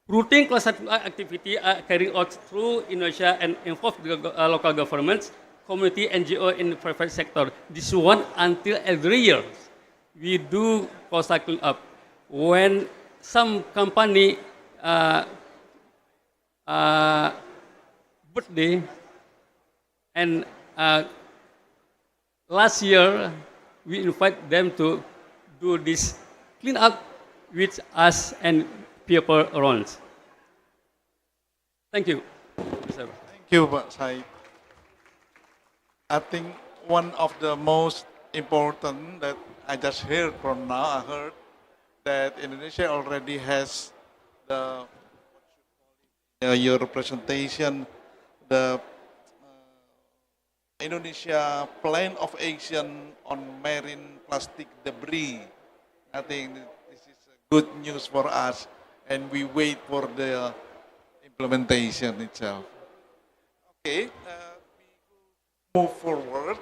Routine coastal activity are carried out through Indonesia and involve the local governments, community, NGO, in the private sector. This one until every year we do coastal cleanup. When some company birthday and last year we invite them to do this cleanup with us and people around. Thank you. Thank you, Pak Said. I think one of the most important that I just heard from now, I heard that Indonesia already has the, your presentation, the Indonesia Plan of Action on Marine Plastic Debris. I think this is good news for us, and we wait for the implementation itself. Okay, we move forward.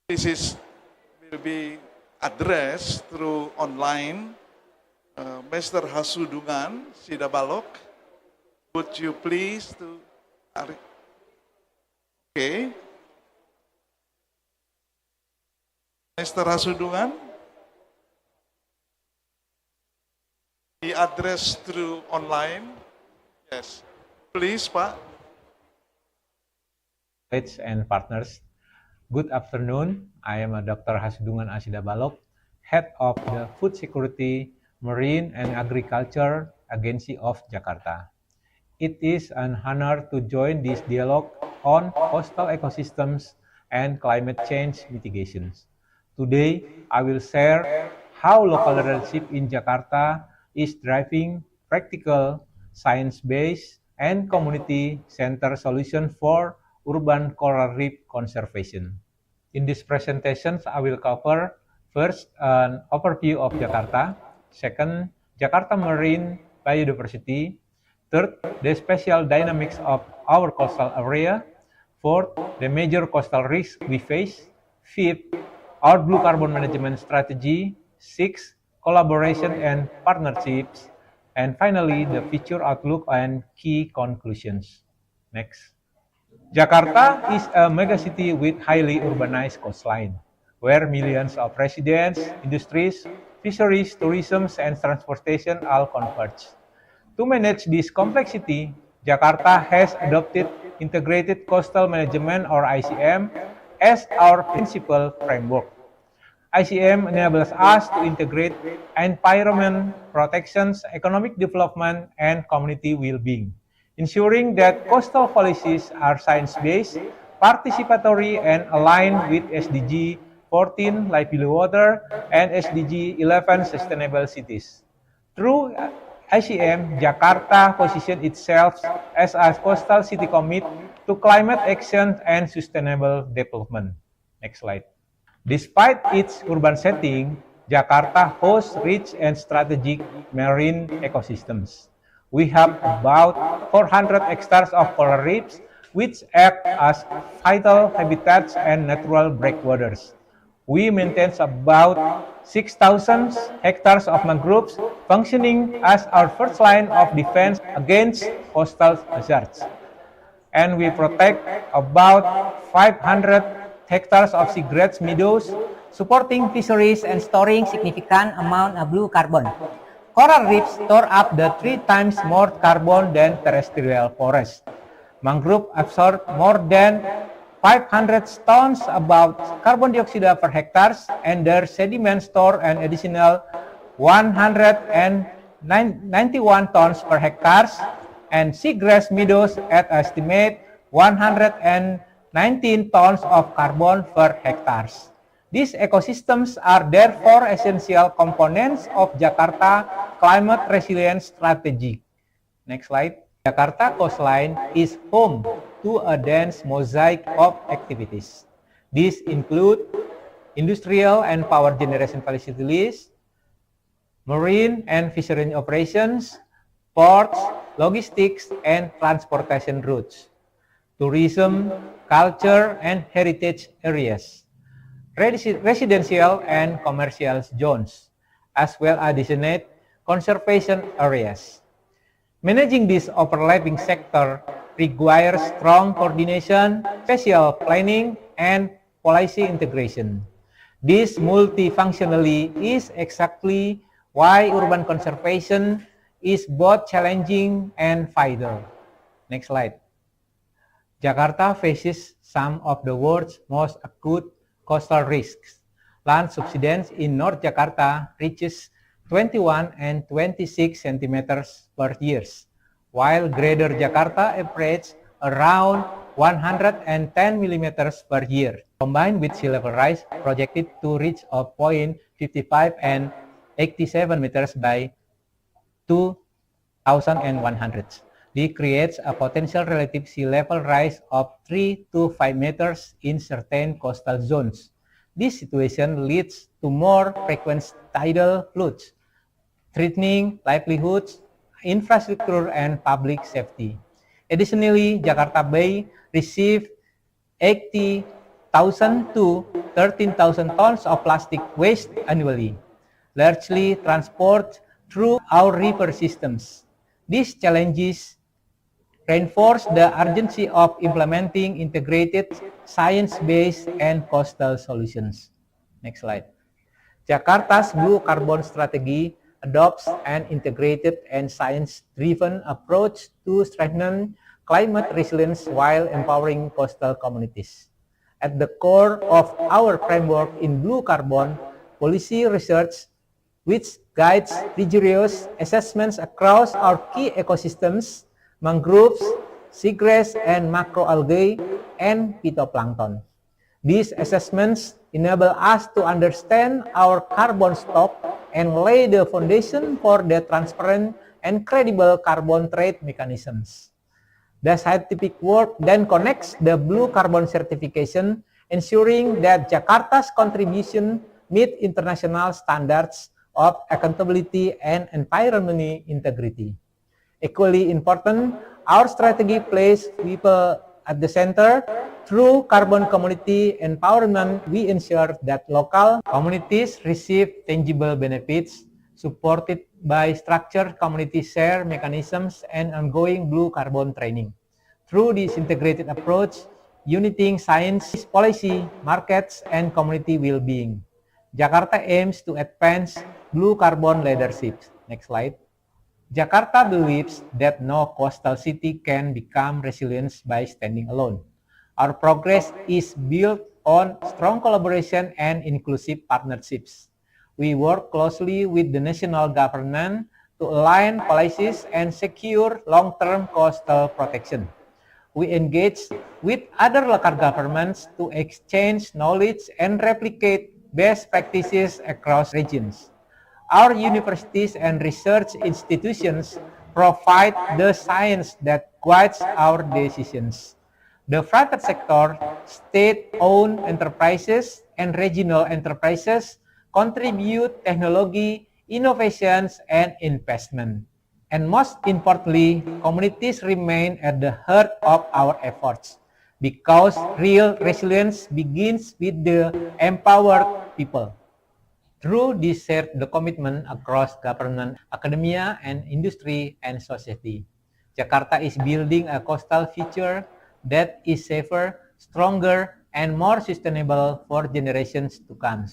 This will be addressed through online. Mr. Hasudungan Sidabalok, would you please to... Okay. Mr. Hasudungan, the address through online. Yes, please, Pak. And partners, good afternoon. I am Dr. Hasudungan Asidabalok, Head of the Food Security, Marine and Agriculture Agency of Jakarta. It is an honor to join this dialogue on coastal ecosystems and climate change mitigations. Today, I will share how local leadership in Jakarta is driving practical, science-based, and community-centered solutions for urban coral reef conservation. In this presentation, I will cover first an overview of Jakarta, second, Jakarta marine biodiversity, third, the special dynamics of our coastal area, fourth, the major coastal risks we face, fifth, our blue carbon management strategy, sixth, collaboration and partnerships, and finally, the future outlook and key conclusions. Next. Jakarta is a megacity with highly urbanized coastline, where millions of residents, industries, fisheries, tourism, and transportation all converge. To manage this complexity, Jakarta has adopted Integrated Coastal Management or ICM as our principal framework. ICM enables us to integrate environment protections, economic development, and community well-being, ensuring that coastal policies are science-based, participatory, and aligned with SDG 14, Life Below Water, and SDG 11, Sustainable Cities. Through ICM, Jakarta positions itself as a coastal city committed to climate action and sustainable development. Next slide. Despite its urban setting, Jakarta hosts rich and strategic marine ecosystems. We have about 400 hectares of coral reefs, which act as vital habitats and natural breakwaters. We maintain about 6,000 hectares of mangroves, functioning as our first line of defense against coastal hazards. And we protect about 500 hectares of seagrass meadows, supporting fisheries and storing significant amount of blue carbon. Coral reefs store up to 3 times more carbon than terrestrial forests. Mangrove absorb more than 500 tons about carbon dioxide per hectare, and their sediment store an additional 191 tons per hectare, and seagrass meadows at estimate 119 tons of carbon per hectare. These ecosystems are therefore essential components of Jakarta climate resilience strategy. Next slide. Jakarta coastline is home to a dense mosaic of activities. These include industrial and power generation facilities, marine and fishery operations, ports, logistics, and transportation routes, tourism, culture, and heritage areas, residential and commercial zones, as well as designate conservation areas. Managing this overlapping sector requires strong coordination, spatial planning, and policy integration. This multifunctionally is exactly why urban conservation is both challenging and vital. Next slide. Jakarta faces some of the world's most acute coastal risks. Land subsidence in North Jakarta reaches 21 and 26 centimeters per year, while Greater Jakarta averages around 110 millimeters per year, combined with sea level rise projected to reach a point 55 and 87 meters by 2100. This creates a potential relative sea level rise of 3 to 5 meters in certain coastal zones. This situation leads to more frequent tidal floods, threatening livelihoods, infrastructure, and public safety. Additionally, Jakarta Bay received 80,000 to 13,000 tons of plastic waste annually, largely transported through our river systems. These challenges reinforce the urgency of implementing integrated, science-based, and coastal solutions. Next slide. Jakarta's blue carbon strategy adopts an integrated and science-driven approach to strengthen climate resilience while empowering coastal communities. At the core of our framework in blue carbon policy research, which guides rigorous assessments across our key ecosystems, mangroves, seagrass, and macroalgae, and phytoplankton. These assessments enable us to understand our carbon stock and lay the foundation for the transparent and credible carbon trade mechanisms. The scientific work then connects the blue carbon certification, ensuring that Jakarta's contribution meet international standards of accountability and environmental integrity. Equally important, our strategy places people at the center. Through carbon community empowerment, we ensure that local communities receive tangible benefits supported by structured community share mechanisms and ongoing blue carbon training. Through this integrated approach, uniting science, policy, markets, and community well-being, Jakarta aims to advance blue carbon leadership. Next slide. Jakarta believes that no coastal city can become resilient by standing alone. Our progress is built on strong collaboration and inclusive partnerships. We work closely with the national government to align policies and secure long-term coastal protection. We engage with other local governments to exchange knowledge and replicate best practices across regions. Our universities and research institutions provide the science that guides our decisions. The private sector, state-owned enterprises, and regional enterprises contribute technology, innovations, and investment. And most importantly, communities remain at the heart of our efforts because real resilience begins with the empowered people. Through this shared commitment across government, academia, and industry and society, Jakarta is building a coastal future that is safer, stronger, and more sustainable for generations to come.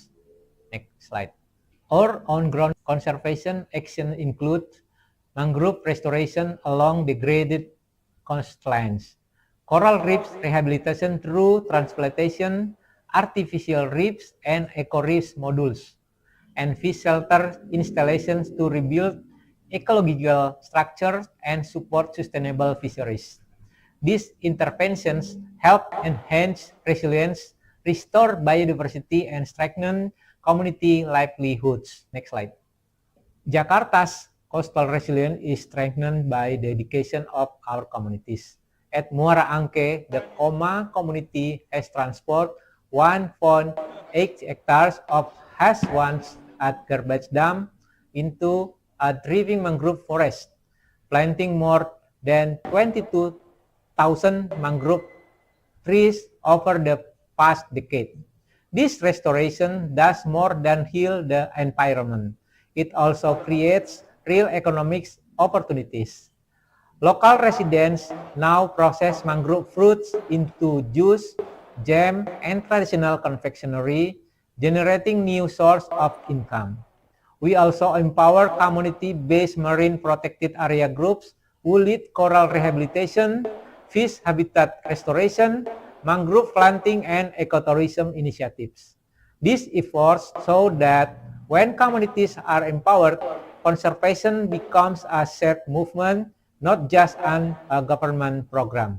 Next slide. Our on-ground conservation action include mangrove restoration along degraded coastlines, coral reefs rehabilitation through transplantation, artificial reefs, and eco-reefs modules, and fish shelter installations to rebuild ecological structures and support sustainable fisheries. These interventions help enhance resilience, restore biodiversity, and strengthen community livelihoods. Next slide. Jakarta's coastal resilience is strengthened by the dedication of our communities. At Muara Angke, the Koma community has transported 1.8 hectares of hashwands at Garbage Dam into a thriving mangrove forest, planting more than 22,000 mangrove trees over the past decade. This restoration does more than heal the environment. It also creates real economic opportunities. Local residents now process mangrove fruits into juice, jam, and traditional confectionery, generating new source of income. We also empower community-based marine protected area groups who lead coral rehabilitation, fish habitat restoration, mangrove planting, and ecotourism initiatives. These efforts show that when communities are empowered, conservation becomes a shared movement, not just a government program.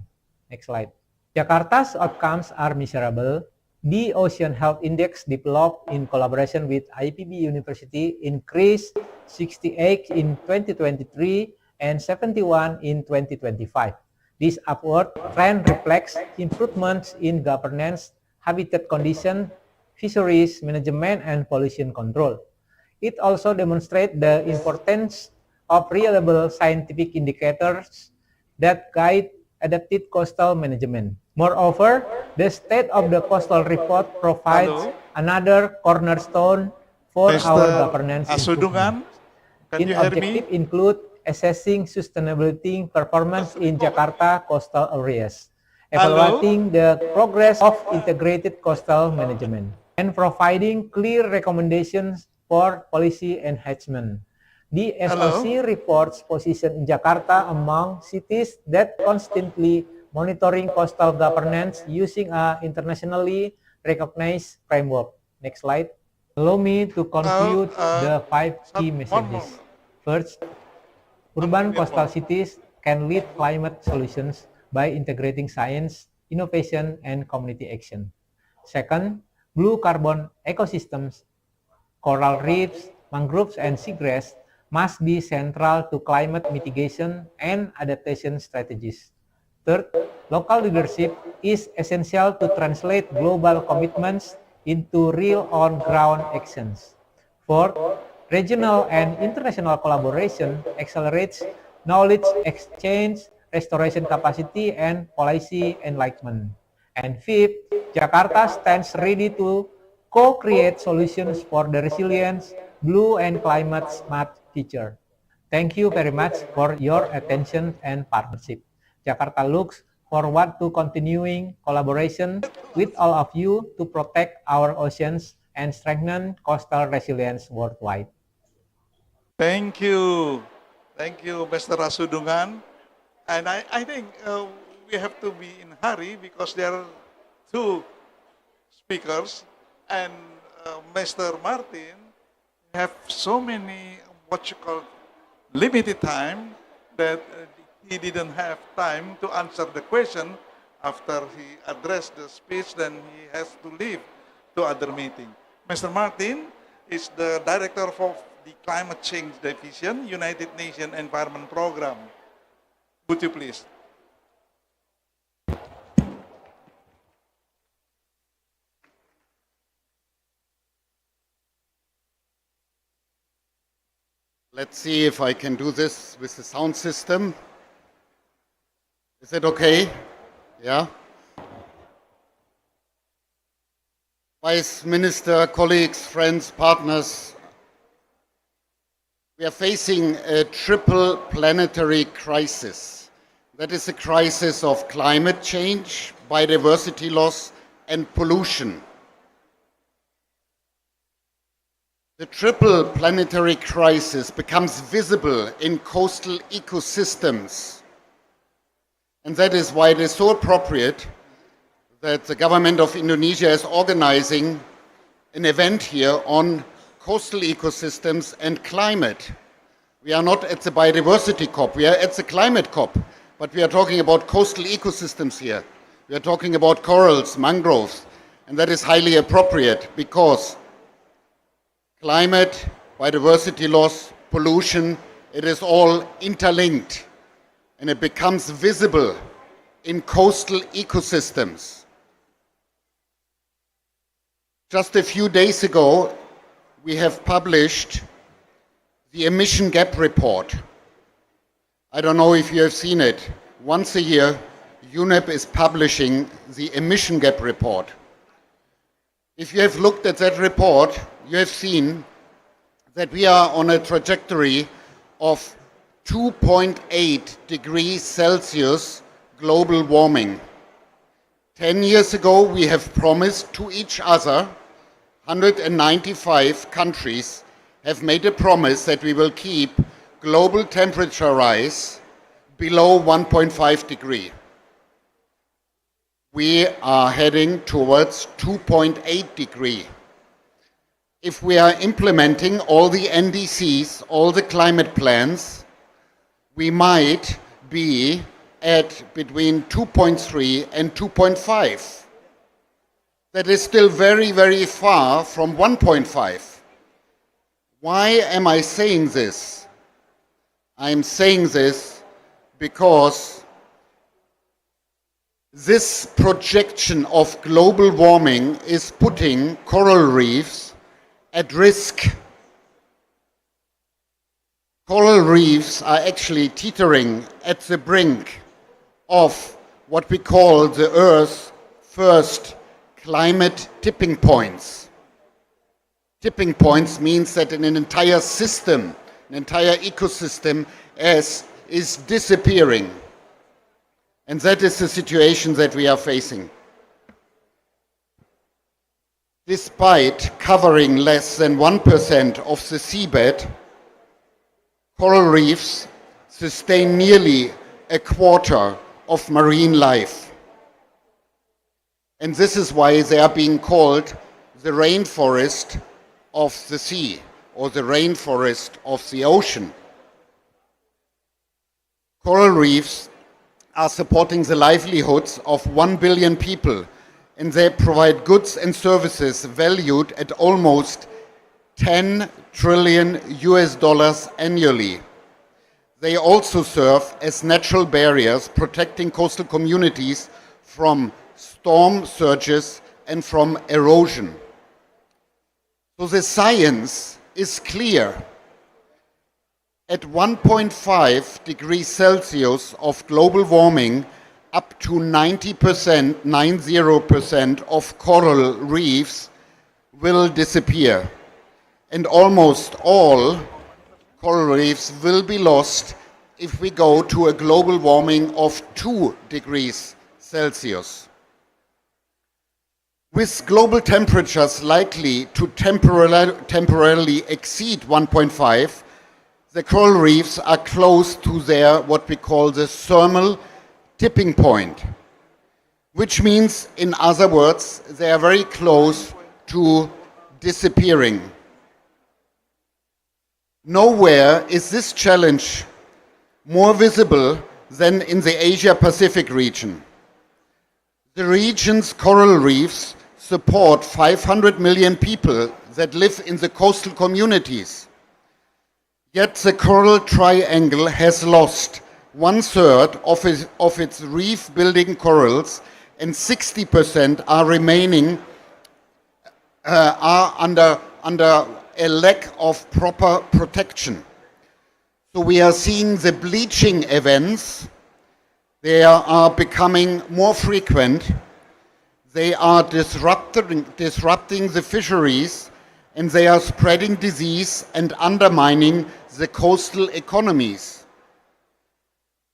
Next slide. Jakarta's outcomes are miserable. The Ocean Health Index developed in collaboration with IPB University increased 68 in 2023 and 71 in 2025. This upward trend reflects improvements in governance, habitat condition, fisheries management, and pollution control. It also demonstrates the importance of reliable scientific indicators that guide adapted coastal management. Moreover, the State of the Coastal Report provides Hello? another cornerstone for our Mr. governance improvement. Asudungan, can Its you hear objective me? include assessing sustainability performance in Jakarta coastal areas, Hello? evaluating the progress of integrated coastal management, and providing clear recommendations for policy enhancement. The Hello? SOC reports position in Jakarta among cities that constantly monitoring coastal governance using a internationally recognized framework. Next slide. Allow me to conclude the 5 key One more. messages. First, urban coastal cities can lead climate solutions by integrating science, innovation, and community action. Second, blue carbon ecosystems, coral reefs, mangroves, and seagrass must be central to climate mitigation and adaptation strategies. Third, local leadership is essential to translate global commitments into real on-ground actions. Fourth, regional and international collaboration accelerates knowledge exchange, restoration capacity, and policy enlightenment. And fifth, Jakarta stands ready to co-create solutions for the resilience, blue, and climate-smart future. Thank you very much for your attention and partnership. Jakarta looks forward to continuing collaboration with all of you to protect our oceans and strengthen coastal resilience worldwide. Thank you. Thank you, Mr. Asudungan. And I think we have to be in a hurry because there are two speakers and Mr. Martin have so many what you call limited time that he didn't have time to answer the question after he addressed the speech, then he has to leave to other meeting. Mr. Martin is the director of the Climate Change Division, United Nations Environment Program. Would you please? Let's see if I can do this with the sound system. Is it okay? Yeah? Vice Minister, colleagues, friends, partners, we are facing a triple planetary crisis. That is a crisis of climate change, biodiversity loss, and pollution. The triple planetary crisis becomes visible in coastal ecosystems. And that is why it is so appropriate that the government of Indonesia is organizing an event here on coastal ecosystems and climate. We are not at the biodiversity COP, we are at the climate COP, but we are talking about coastal ecosystems here. We are talking about corals, mangroves, and that is highly appropriate because climate, biodiversity loss, pollution, it is all interlinked and it becomes visible in coastal ecosystems. Just a few days ago, we have published the emission gap report. I don't know if you have seen it. Once a year, UNEP is publishing the emission gap report. If you have looked at that report, you have seen that we are on a trajectory of 2.8 degrees Celsius global warming. 10 years ago, we have promised to each other, 195 countries have made a promise that we will keep global temperature rise below 1.5 degree. We are heading towards 2.8 degree. If we are implementing all the NDCs, all the climate plans, we might be at between 2.3 and 2.5. That is still very, very far from 1.5. Why am I saying this? I'm saying this because this projection of global warming is putting coral reefs at risk. Coral reefs are actually teetering at the brink of what we call the Earth's first climate tipping points. Tipping points means that an entire system, an entire ecosystem is disappearing. And that is the situation that we are facing. Despite covering less than 1% of the seabed, coral reefs sustain nearly a quarter of marine life. And this is why they are being called the rainforest of the sea, or the rainforest of the ocean. Coral reefs are supporting the livelihoods of 1 billion people, and they provide goods and services valued at almost 10 trillion US dollars annually. They also serve as natural barriers protecting coastal communities from storm surges and from erosion. So the science is clear. At 1.5 degrees Celsius of global warming, up to 90% of coral reefs will disappear. And almost all coral reefs will be lost if we go to a global warming of 2 degrees Celsius. With global temperatures likely to temporarily exceed 1.5, the coral reefs are close to their what we call the thermal tipping point, which means, in other words, they are very close to disappearing. Nowhere is this challenge more visible than in the Asia-Pacific region. The region's coral reefs support 500 million people that live in the coastal communities. Yet the coral triangle has lost 1/3 of its reef-building corals, and 60% are remaining are under a lack of proper protection. So we are seeing the bleaching events. They are becoming more frequent. They are disrupting the fisheries, and they are spreading disease and undermining the coastal economies.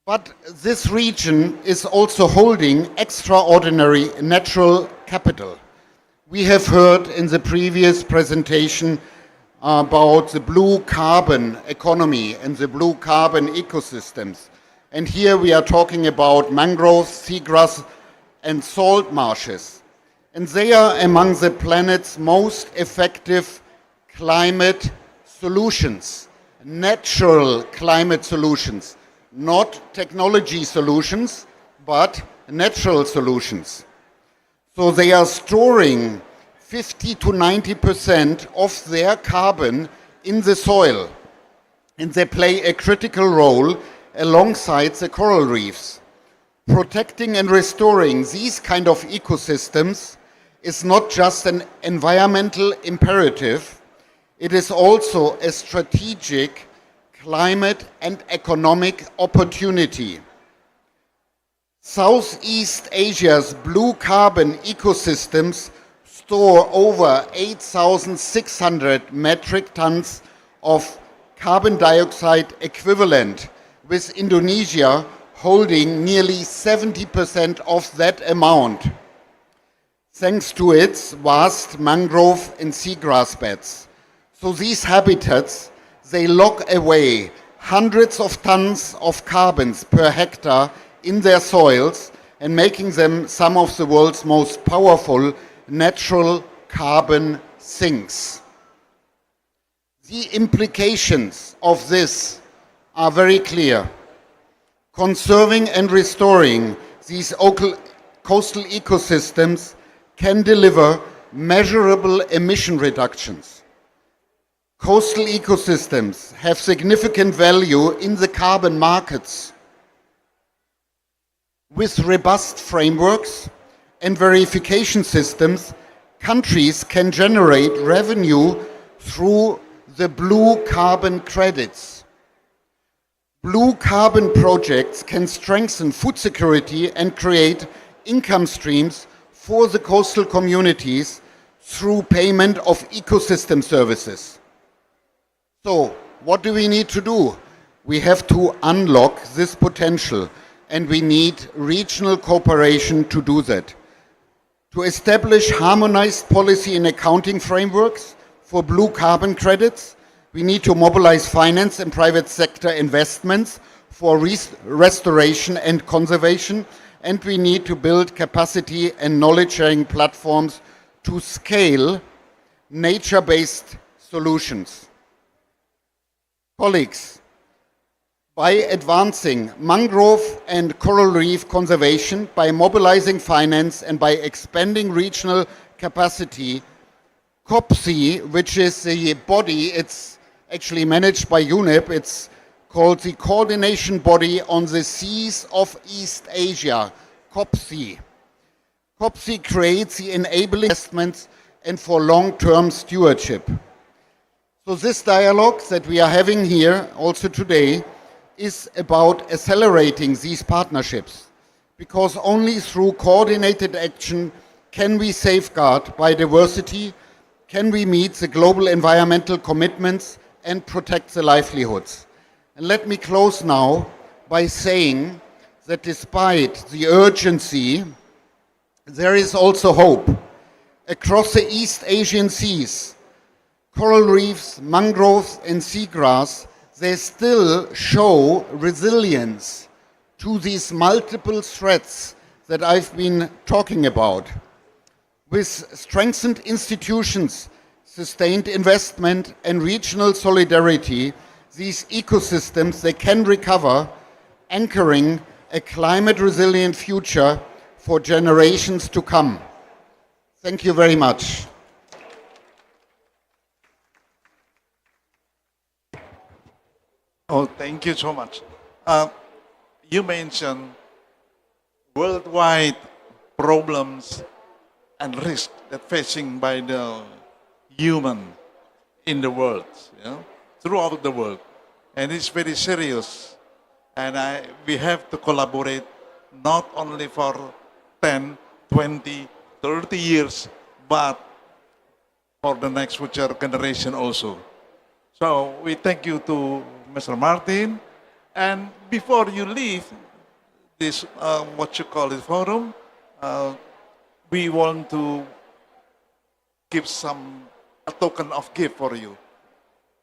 But this region is also holding extraordinary natural capital. We have heard in the previous presentation about the blue carbon economy and the blue carbon ecosystems. And here we are talking about mangroves, seagrass, and salt marshes. And they are among the planet's most effective climate solutions, natural climate solutions, not technology solutions, but natural solutions. So they are storing 50 to 90% of their carbon in the soil, and they play a critical role alongside the coral reefs. Protecting and restoring these kind of ecosystems is not just an environmental imperative, it is also a strategic climate and economic opportunity. Southeast Asia's blue carbon ecosystems store over 8,600 metric tons of carbon dioxide equivalent, with Indonesia holding nearly 70% of that amount, thanks to its vast mangrove and seagrass beds. So these habitats, they lock away hundreds of tons of carbons per hectare in their soils and making them some of the world's most powerful natural carbon sinks. The implications of this are very clear. Conserving and restoring these coastal ecosystems can deliver measurable emission reductions. Coastal ecosystems have significant value in the carbon markets. With robust frameworks and verification systems, countries can generate revenue through the blue carbon credits. Blue carbon projects can strengthen food security and create income streams for the coastal communities through payment of ecosystem services. So, what do we need to do? We have to unlock this potential, and we need regional cooperation to do that. To establish harmonized policy and accounting frameworks for blue carbon credits, we need to mobilize finance and private sector investments for restoration and conservation, and we need to build capacity and knowledge-sharing platforms to scale nature-based solutions. Colleagues, by advancing mangrove and coral reef conservation, by mobilizing finance and by expanding regional capacity, COPSI, which is the body, it's actually managed by UNEP, it's called the Coordination Body on the Seas of East Asia, COPSI. COPSI creates the enabling investments and for long-term stewardship. So this dialogue that we are having here also today is about accelerating these partnerships, because only through coordinated action can we safeguard biodiversity, can we meet the global environmental commitments and protect the livelihoods. And let me close now by saying that despite the urgency, there is also hope. Across the East Asian seas, coral reefs, mangroves and seagrass, they still show resilience to these multiple threats that I've been talking about. With strengthened institutions, sustained investment and regional solidarity, these ecosystems, they can recover, anchoring a climate resilient future for generations to come. Thank you very much. Oh, thank you so much. You mentioned worldwide problems and risks that facing by the human in the world, throughout the world. And it's very serious. And we have to collaborate not only for 10, 20, 30 years, but for the next future generation also. So we thank you to Mr. Martin. And before you leave this, what you call it, forum, we want to give a token of gift for you.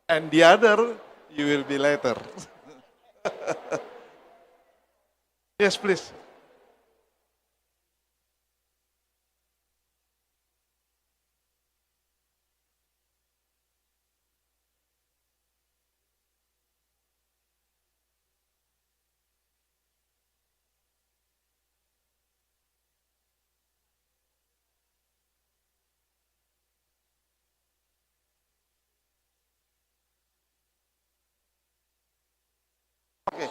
And the other, you will be later. Yes, please. Okay.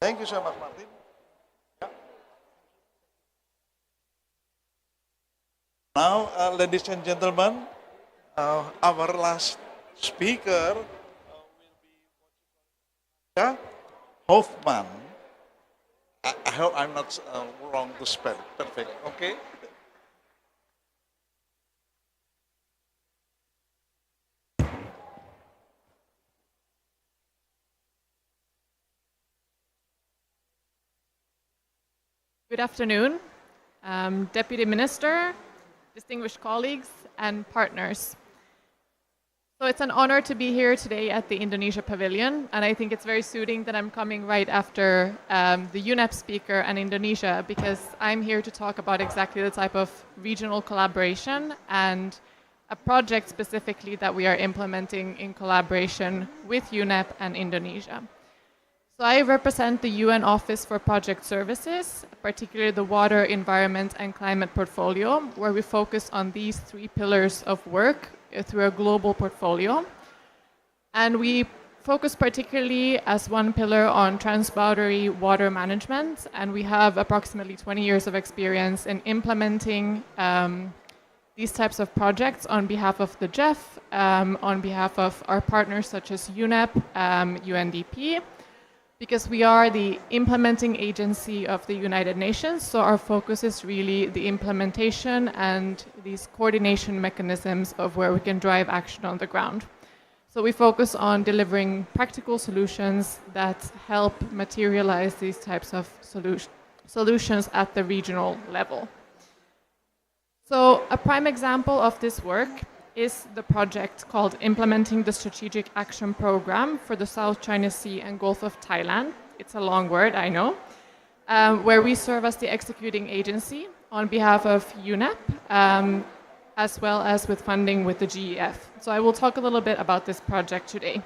Thank you so much, Martin. Yeah. Now, ladies and gentlemen, our last speaker will be Hoffman. I hope I'm not wrong to spell it. Perfect. Okay. Good afternoon, Deputy Minister, distinguished colleagues, and partners. So it's an honor to be here today at the Indonesia Pavilion, and I think it's very suiting that I'm coming right after the UNEP speaker and Indonesia, because I'm here to talk about exactly the type of regional collaboration and a project specifically that we are implementing in collaboration with UNEP and Indonesia. So I represent the UN Office for Project Services, particularly the Water, Environment and Climate portfolio, where we focus on these 3 pillars of work through a global portfolio. And we focus particularly as one pillar on transboundary water management, and we have approximately 20 years of experience in implementing these types of projects on behalf of the GEF, on behalf of our partners such as UNEP, UNDP, because we are the implementing agency of the United Nations, so our focus is really the implementation and these coordination mechanisms of where we can drive action on the ground. So we focus on delivering practical solutions that help materialize these types of solutions at the regional level. So a prime example of this work is the project called Implementing the Strategic Action Program for the South China Sea and Gulf of Thailand. It's a long word, I know, where we serve as the executing agency on behalf of UNEP, as well as with funding with the GEF. So I will talk a little bit about this project today.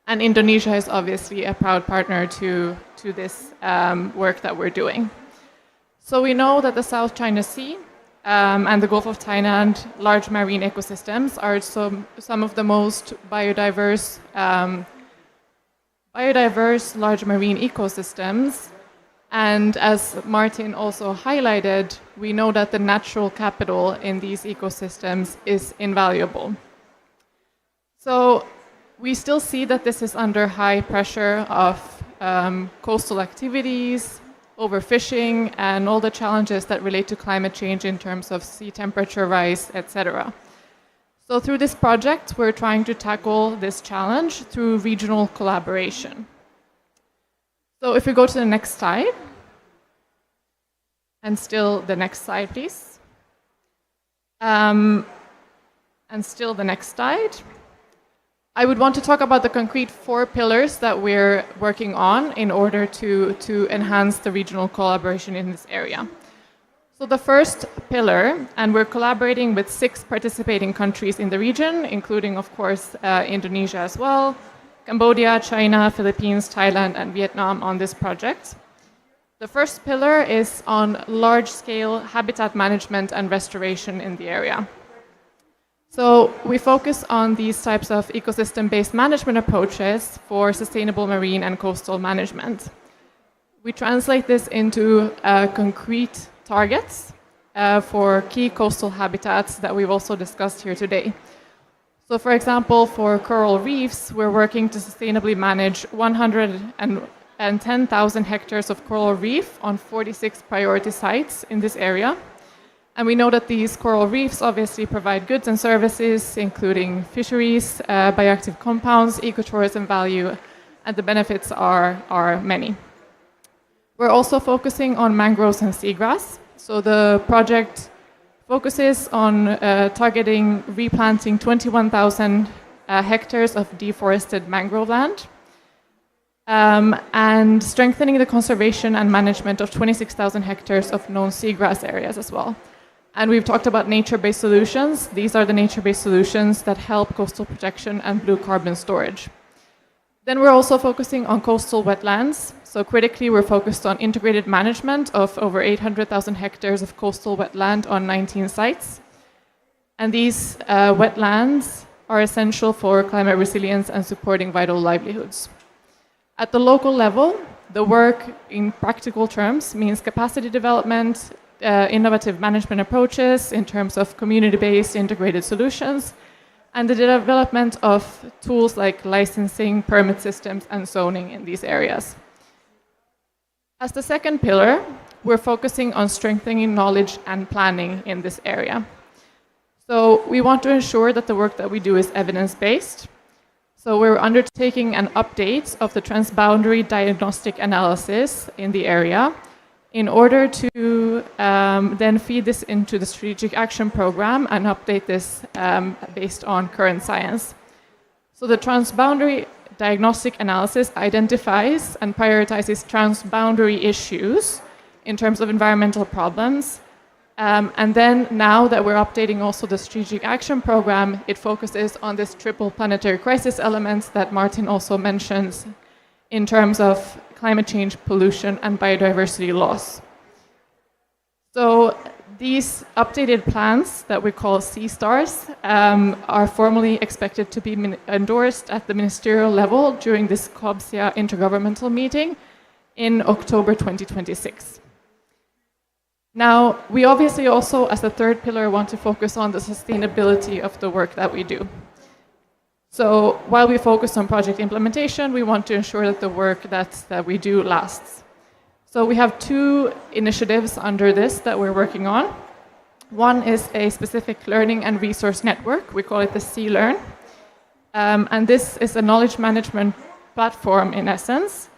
And Indonesia is obviously a proud partner to this work that we're doing. So we know that the South China Sea and the Gulf of Thailand large marine ecosystems are some of the most biodiverse large marine ecosystems. And as Martin also highlighted, we know that the natural capital in these ecosystems is invaluable. So we still see that this is under high pressure of coastal activities, overfishing, and all the challenges that relate to climate change in terms of sea temperature rise, etc. So through this project, we're trying to tackle this challenge through regional collaboration. So if we go to the next slide, and still the next slide, please. And still the next slide. I would want to talk about the concrete 4 pillars that we're working on in order to enhance the regional collaboration in this area. So the first pillar, and we're collaborating with 6 participating countries in the region, including, of course, Indonesia as well, Cambodia, China, Philippines, Thailand, and Vietnam on this project. The first pillar is on large-scale habitat management and restoration in the area. So we focus on these types of ecosystem-based management approaches for sustainable marine and coastal management. We translate this into concrete targets for key coastal habitats that we've also discussed here today. So for example, for coral reefs, we're working to sustainably manage 110,000 hectares of coral reef on 46 priority sites in this area. And we know that these coral reefs obviously provide goods and services, including fisheries, bioactive compounds, ecotourism value, and the benefits are many. We're also focusing on mangroves and seagrass. So the project focuses on targeting replanting 21,000 hectares of deforested mangrove land, and strengthening the conservation and management of 26,000 hectares of known seagrass areas as well. And we've talked about nature-based solutions. These are the nature-based solutions that help coastal protection and blue carbon storage. Then we're also focusing on coastal wetlands. So critically, we're focused on integrated management of over 800,000 hectares of coastal wetland on 19 sites. And these wetlands are essential for climate resilience and supporting vital livelihoods. At the local level, the work in practical terms means capacity development, innovative management approaches in terms of community-based integrated solutions, and the development of tools like licensing, permit systems, and zoning in these areas. As the second pillar, we're focusing on strengthening knowledge and planning in this area. So we want to ensure that the work that we do is evidence-based. So we're undertaking an update of the transboundary diagnostic analysis in the area, in order to then feed this into the strategic action program and update this based on current science. So the transboundary diagnostic analysis identifies and prioritizes transboundary issues in terms of environmental problems. And then now that we're updating also the strategic action program, it focuses on this triple planetary crisis elements that Martin also mentions in terms of climate change, pollution, and biodiversity loss. So these updated plans that we call C-STARS are formally expected to be endorsed at the ministerial level during this COBSIA intergovernmental meeting in October 2026. Now, we obviously also, as a third pillar, want to focus on the sustainability of the work that we do. So while we focus on project implementation, we want to ensure that the work that we do lasts. So we have two initiatives under this that we're working on. One is a specific learning and resource network. We call it the C-Learn. And this is a knowledge management platform, in essence,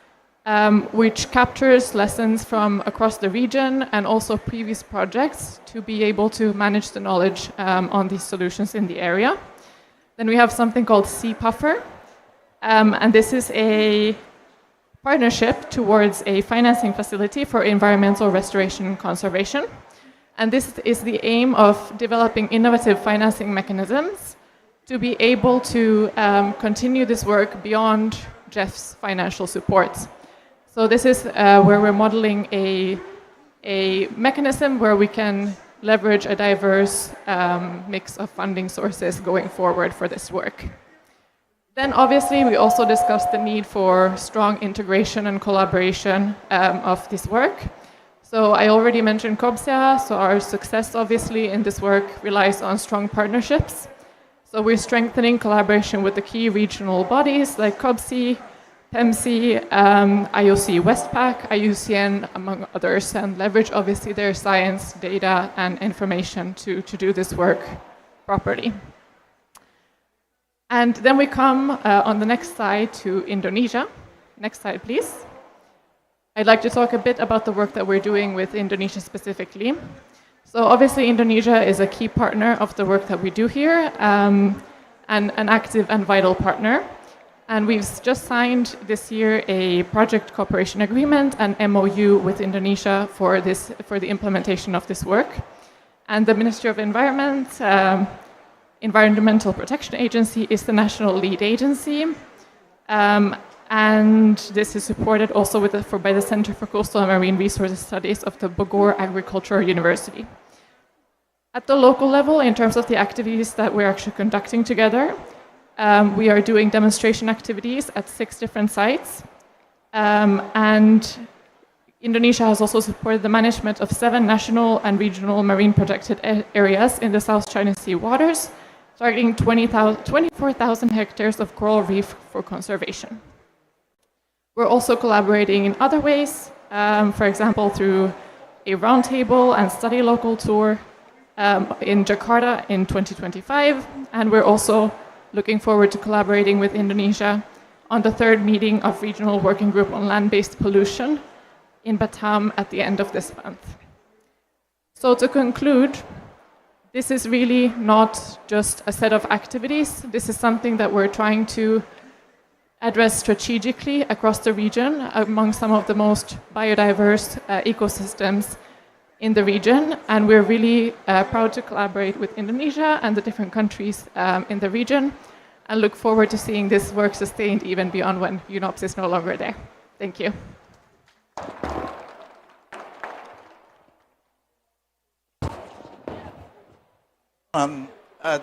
which captures lessons from across the region and also previous projects to be able to manage the knowledge on these solutions in the area. Then we have something called C-Puffer, and this is a partnership towards a financing facility for environmental restoration and conservation. And this is the aim of developing innovative financing mechanisms to be able to continue this work beyond Jeff's financial support. So this is where we're modeling a mechanism where we can leverage a diverse mix of funding sources going forward for this work. Then obviously we also discussed the need for strong integration and collaboration of this work. So I already mentioned COBSIA, so our success obviously in this work relies on strong partnerships. So we're strengthening collaboration with the key regional bodies like COBSI, PEMC, IOC Westpac, IUCN, among others, and leverage obviously their science, data, and information to do this work properly. And then we come on the next slide to Indonesia. Next slide, please. I'd like to talk a bit about the work that we're doing with Indonesia specifically. So obviously Indonesia is a key partner of the work that we do here, and an active and vital partner. And we've just signed this year a project cooperation agreement, an MOU with Indonesia for the implementation of this work. And the Ministry of Environment, Environmental Protection Agency is the national lead agency. And this is supported also by the Center for Coastal and Marine Resources Studies of the Bogor Agricultural University. At the local level, in terms of the activities that we're actually conducting together, we are doing demonstration activities at 6 different sites. And Indonesia has also supported the management of 7 national and regional marine protected areas in the South China Sea waters, targeting 24,000 hectares of coral reef for conservation. We're also collaborating in other ways, for example, through a roundtable and study local tour in Jakarta in 2025, and we're also looking forward to collaborating with Indonesia on the 3rd meeting of Regional Working Group on Land-Based Pollution in Batam at the end of this month. So to conclude, this is really not just a set of activities. This is something that we're trying to address strategically across the region among some of the most biodiverse ecosystems in the region, and we're really proud to collaborate with Indonesia and the different countries in the region, and look forward to seeing this work sustained even beyond when UNOPS is no longer there. Thank you.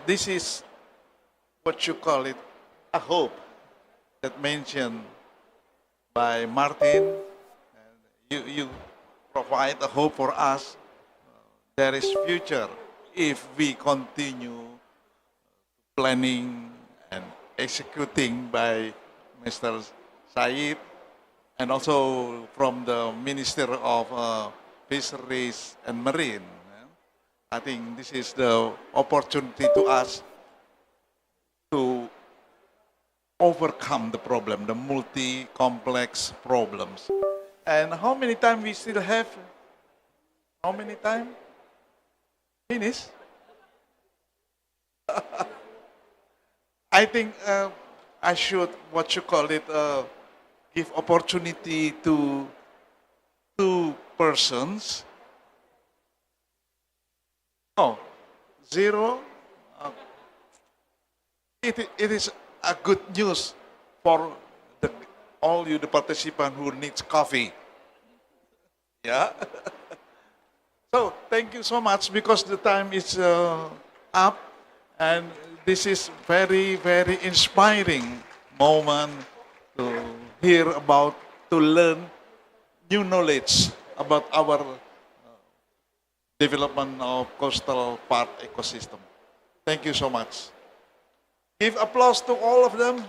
This is what you call it, a hope that mentioned by Martin. You provide a hope for us. There is future if we continue planning and executing by Mr. Said and also from the Minister of Fisheries and Marine. I think this is the opportunity to us to overcome the problem, the multi-complex problems. And how many time we still have? How many times? Finish? I think I should, what you call it, give opportunity to two persons. No, zero. Uh, it is a good news for the, all you, the participant who needs coffee. Yeah. So thank you so much because the time is up, and this is very, very inspiring moment to hear about, to learn new knowledge about our development of coastal park ecosystem. Thank you so much. Give applause to all of them.